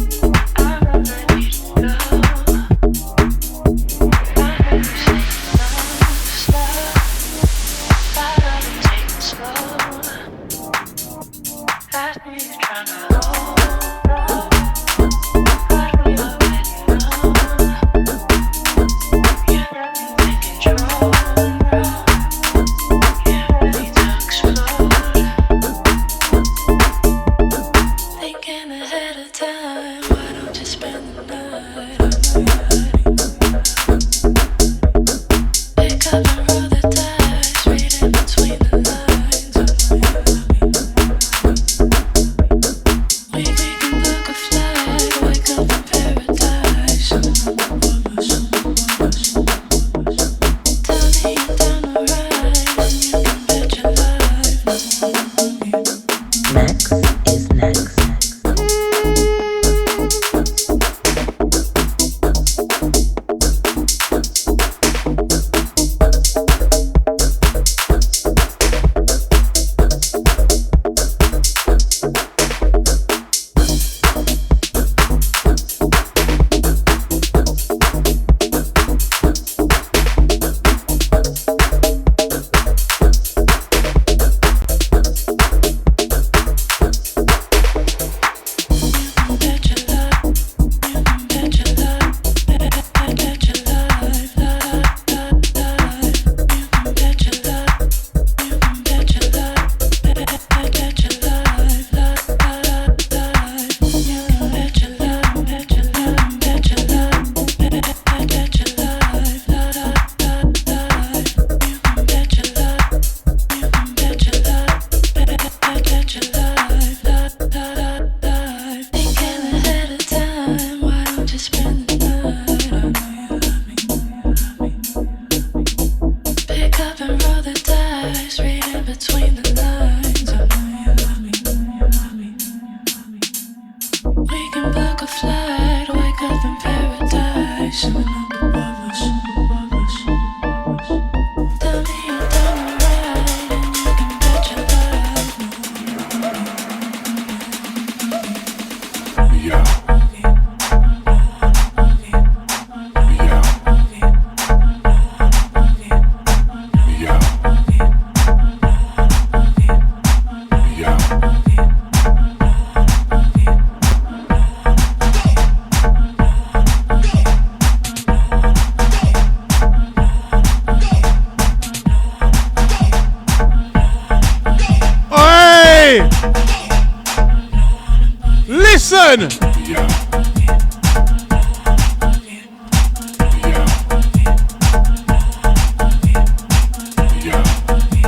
Listen!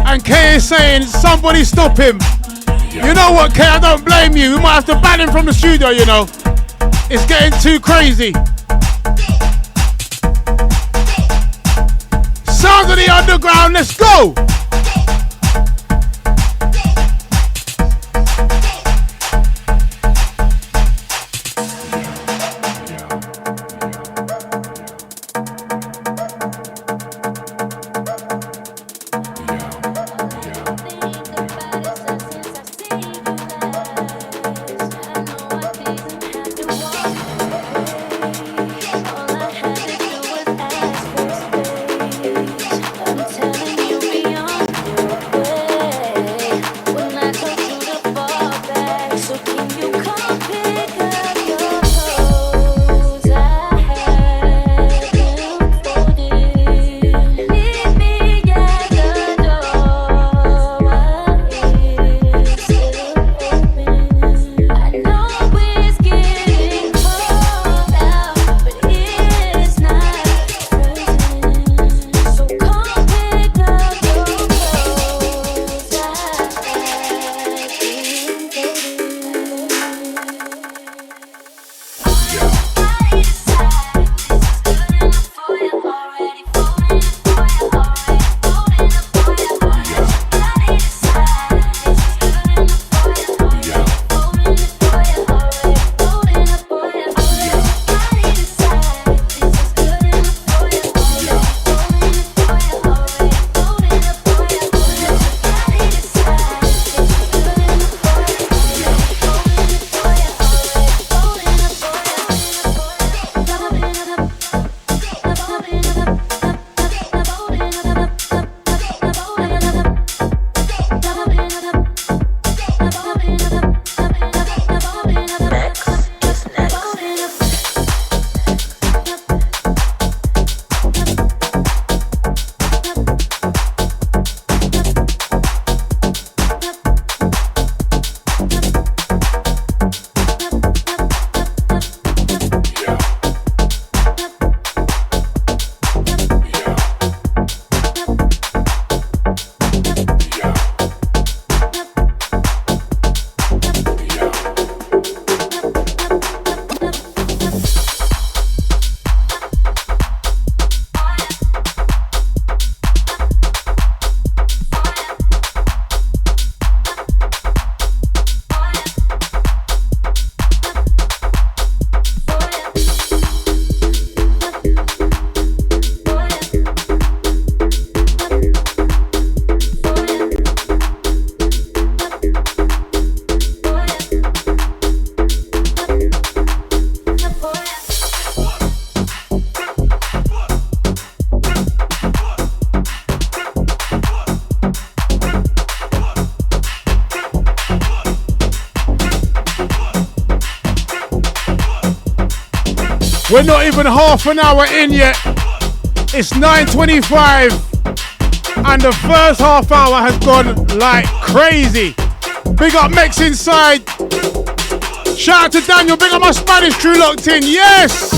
And Kay is saying, somebody stop him. You know what, Kay, I don't blame you. We might have to ban him from the studio, you know. It's getting too crazy. Sounds of the underground, let's go! Telling you beyond We're not even half an hour in yet. It's 9:25 and the first half hour has gone like crazy. Big up MEKZ inside. Shout out to Daniel. Big up my Spanish crew locked in. Yes!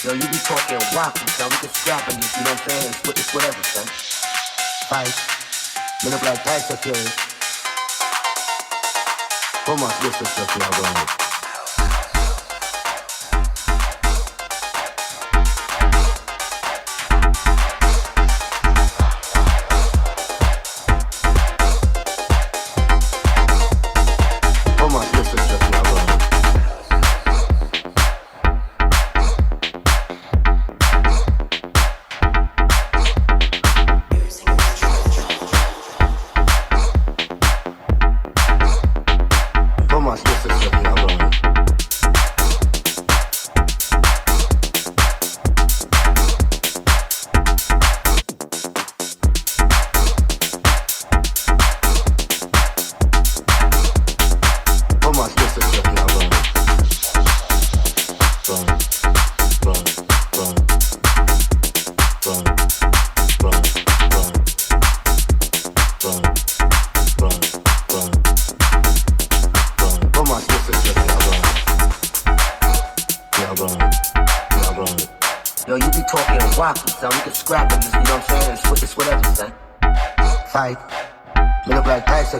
Yo, you be talking wacky, son. We can scrap on this, you know what I'm saying? It's whatever, son. Fight. Me look like Tyson Fury. Come on, this is stuff y'all going.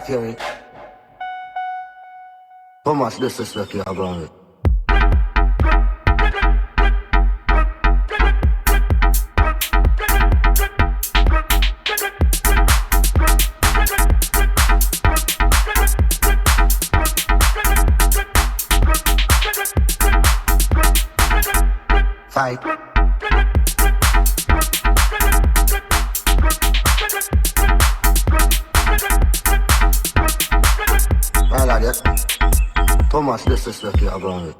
Fury. How much this is stuff y'all going? Fight. I like that. How much this is stuff y'all going?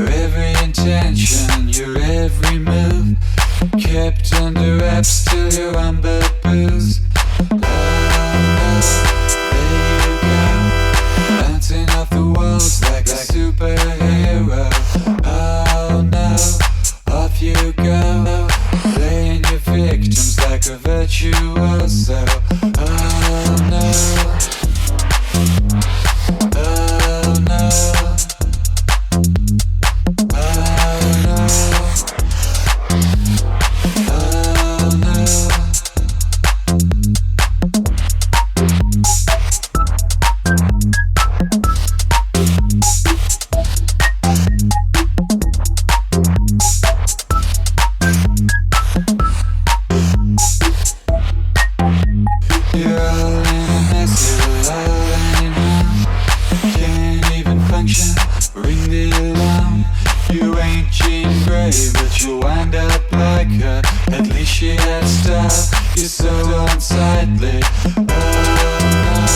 Your every intention, your every move, kept under wraps till you're on booze. Bouncing off the walls like a superhero. Oh no, off you go, playing your victims like a virtuoso. Oh no, oh no, oh no, oh no. You're all in a mess, you're all running around. Can't even function, ring the alarm. You ain't Jean Grey, but you wind up like her. At least she had style, you're so unsightly. Oh no.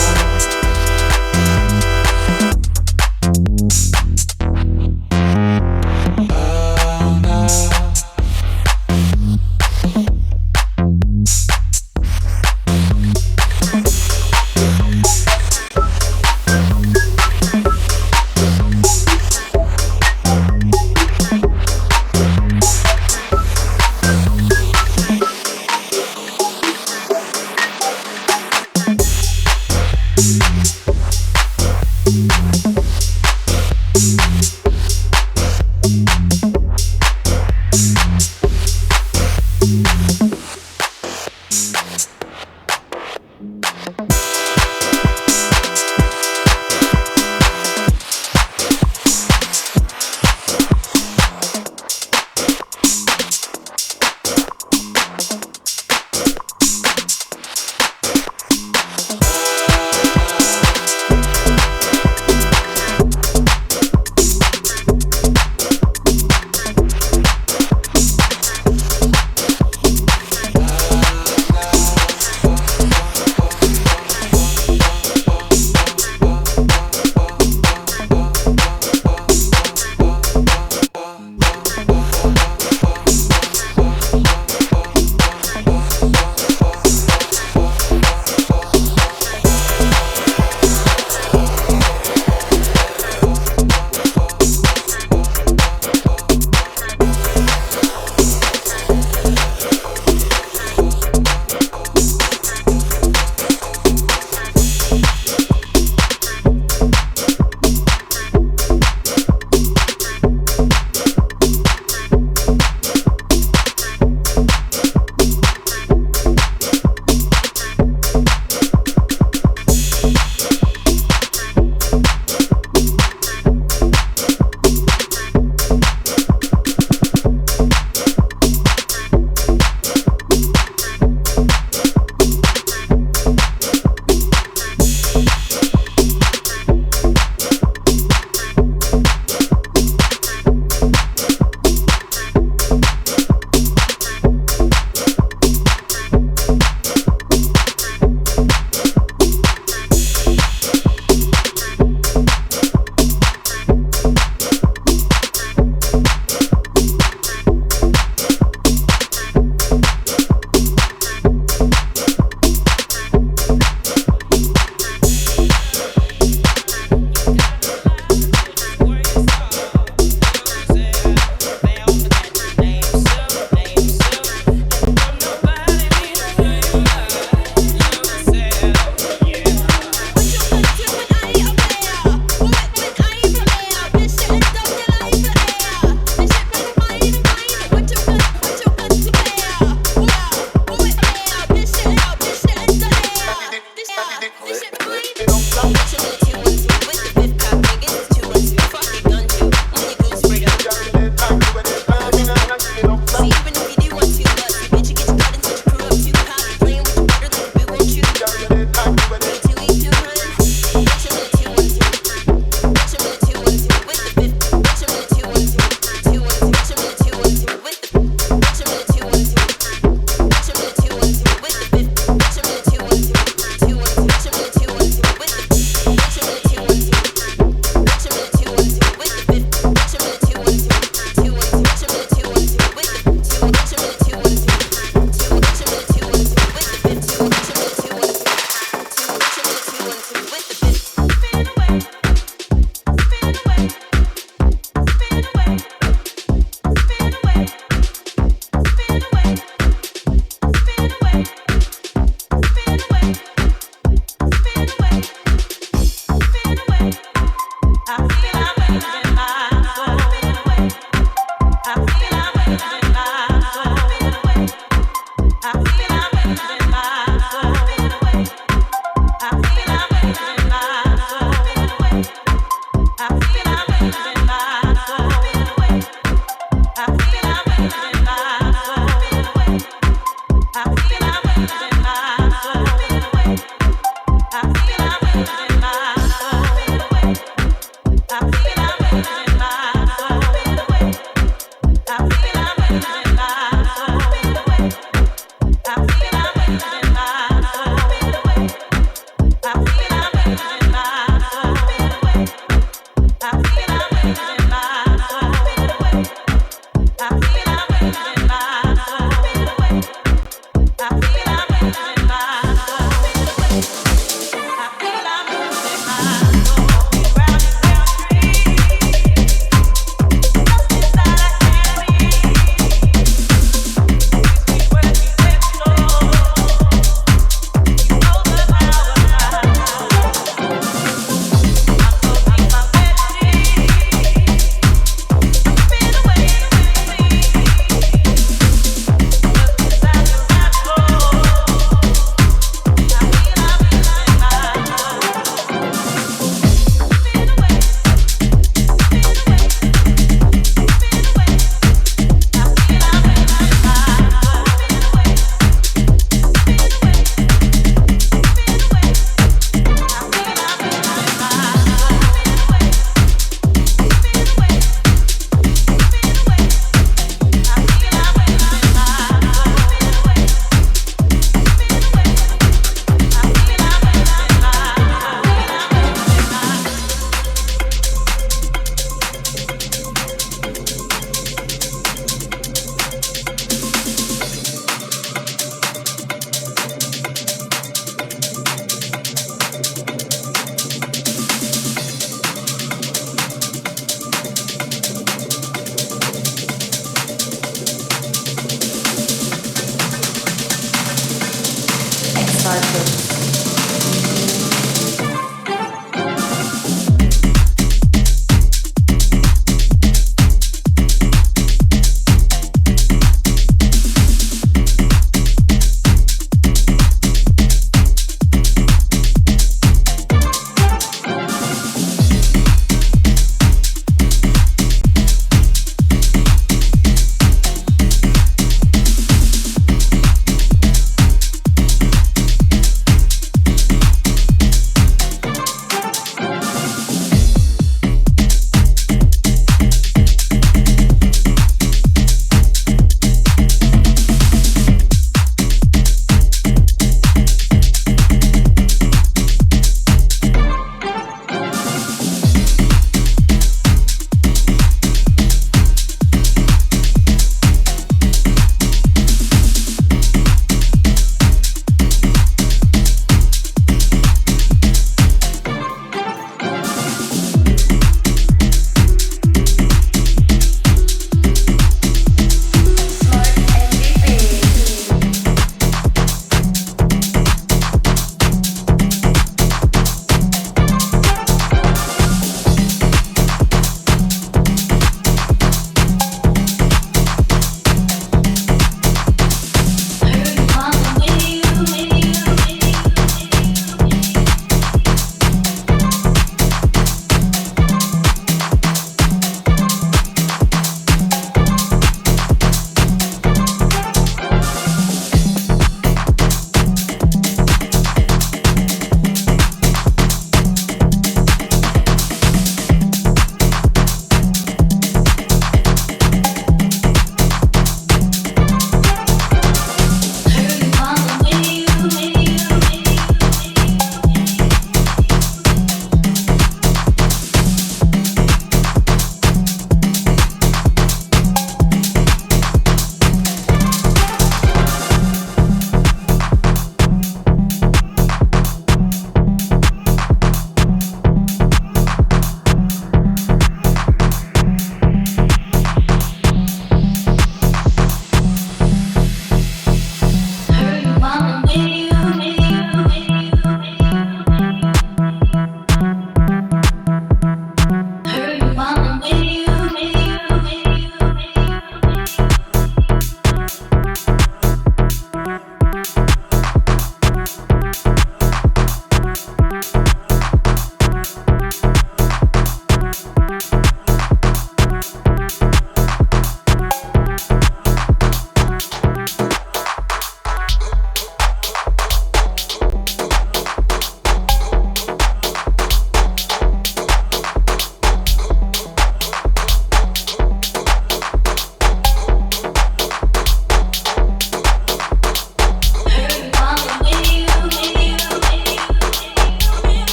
Oh no.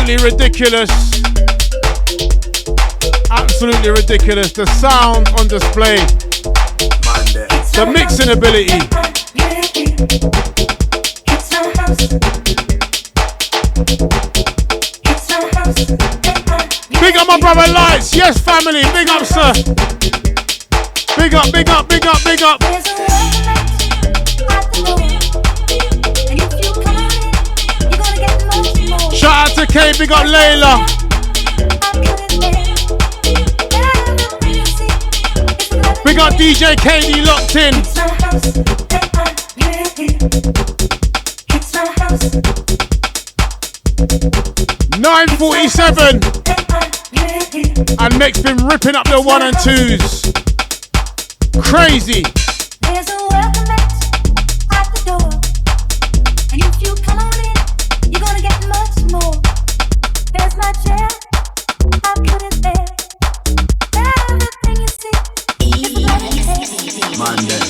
absolutely ridiculous. Absolutely ridiculous. The sound on display. The mixing ability. Big up my brother Lights. Yes, family. Big up, sir. Big up, big up, big up, big up. Shout out to Kay. Big up Layla. Big up DJ KD locked in. 9:47. And Mick's been ripping up the 1 and 2s. Crazy. There's a welcome mat at the door. And if you come on in, you're gonna get much more. There's my chair, I put it there. Everything you see is a Monday.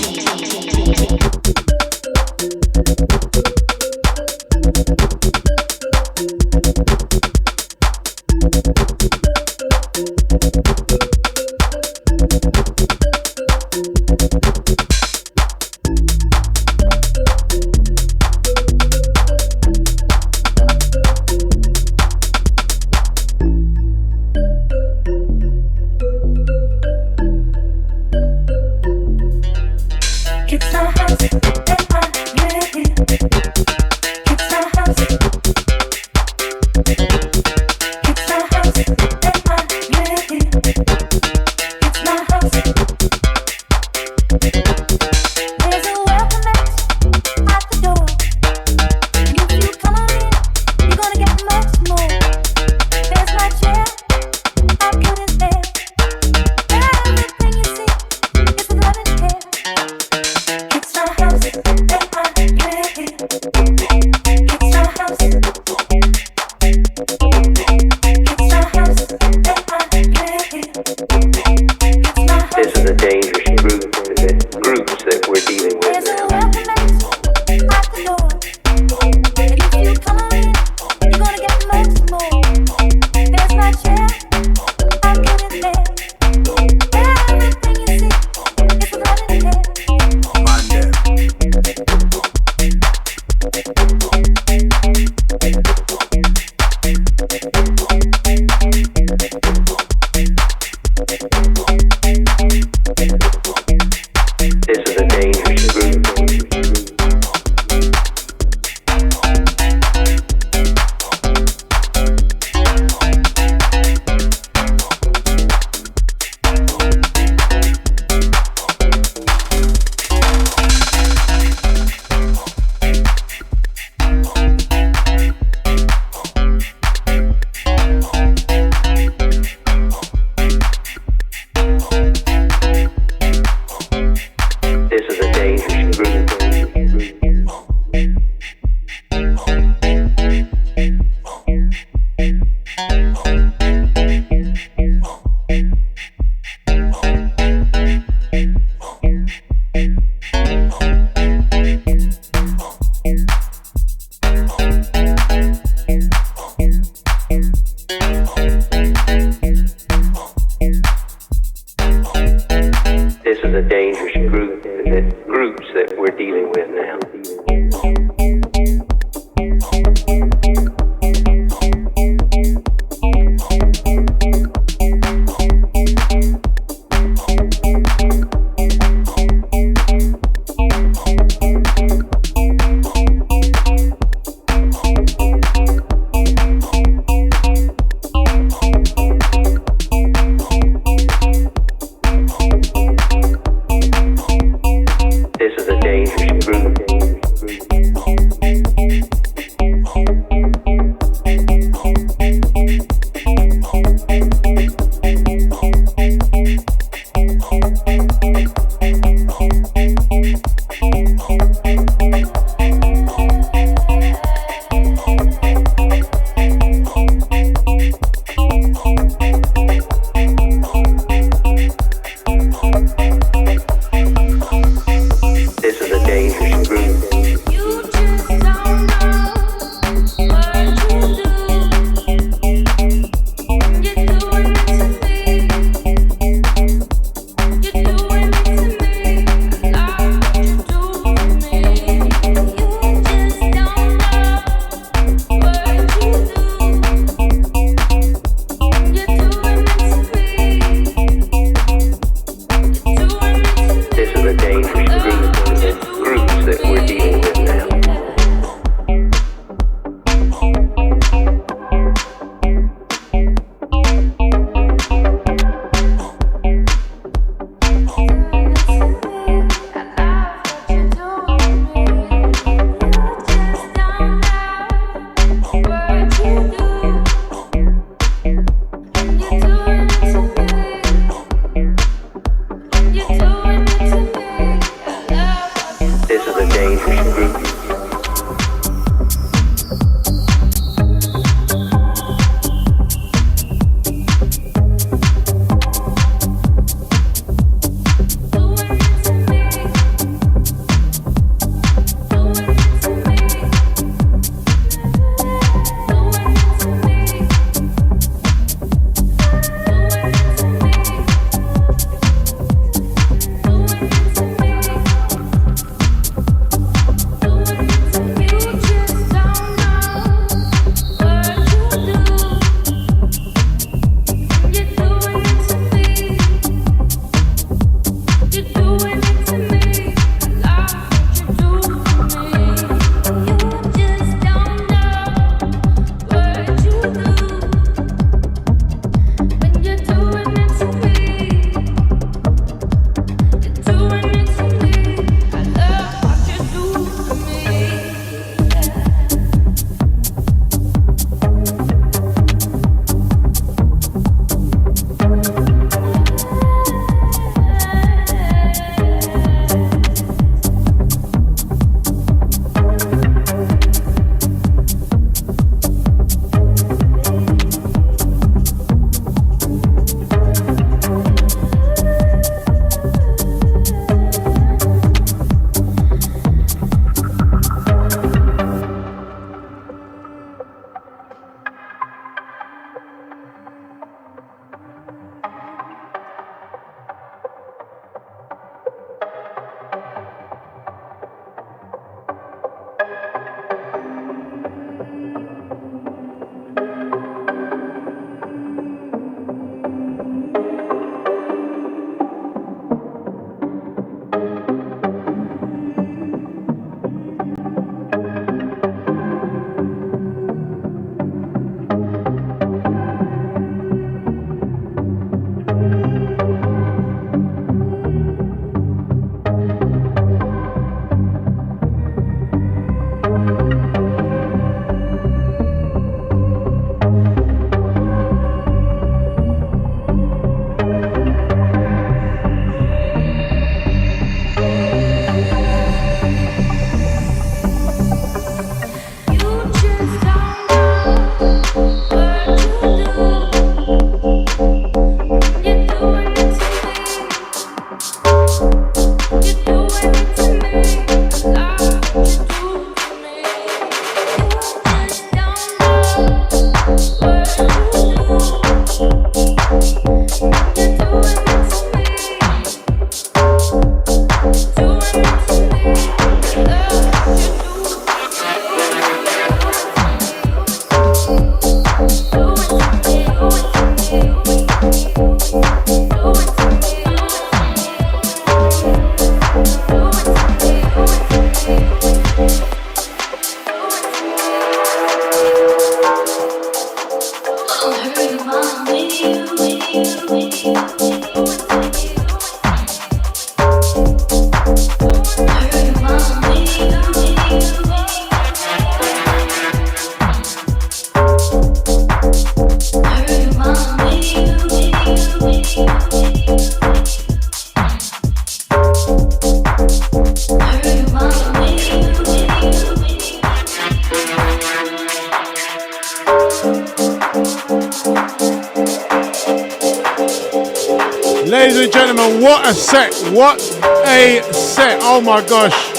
Ladies and gentlemen, what a set, what a set, oh my gosh.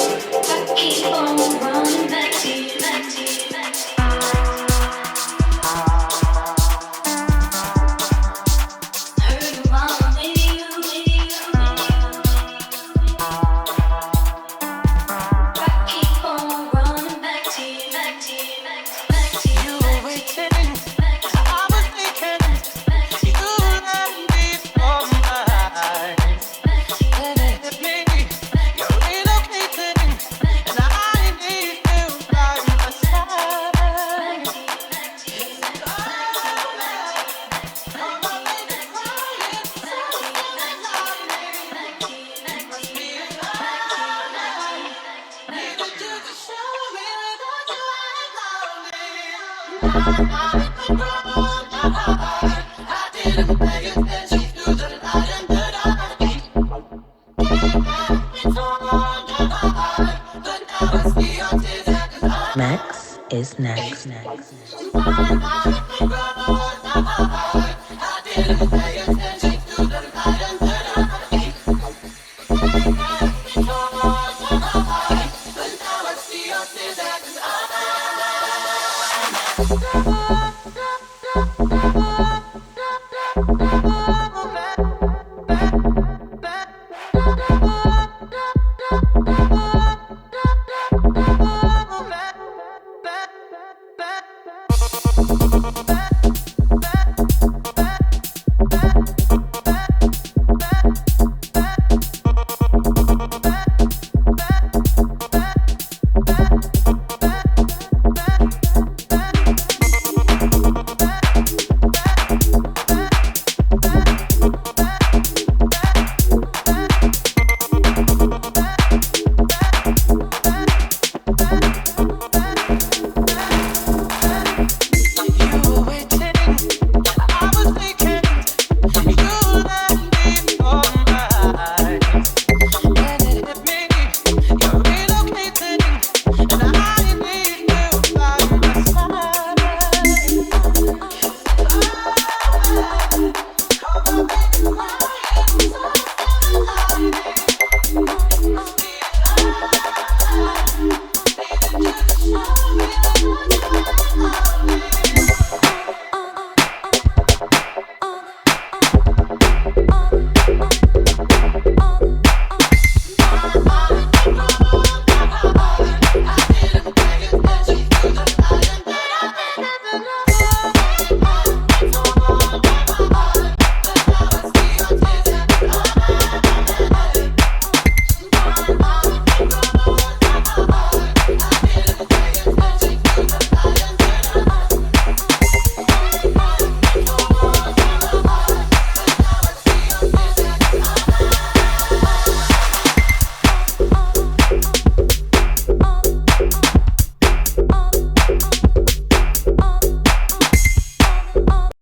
MEKZ is next.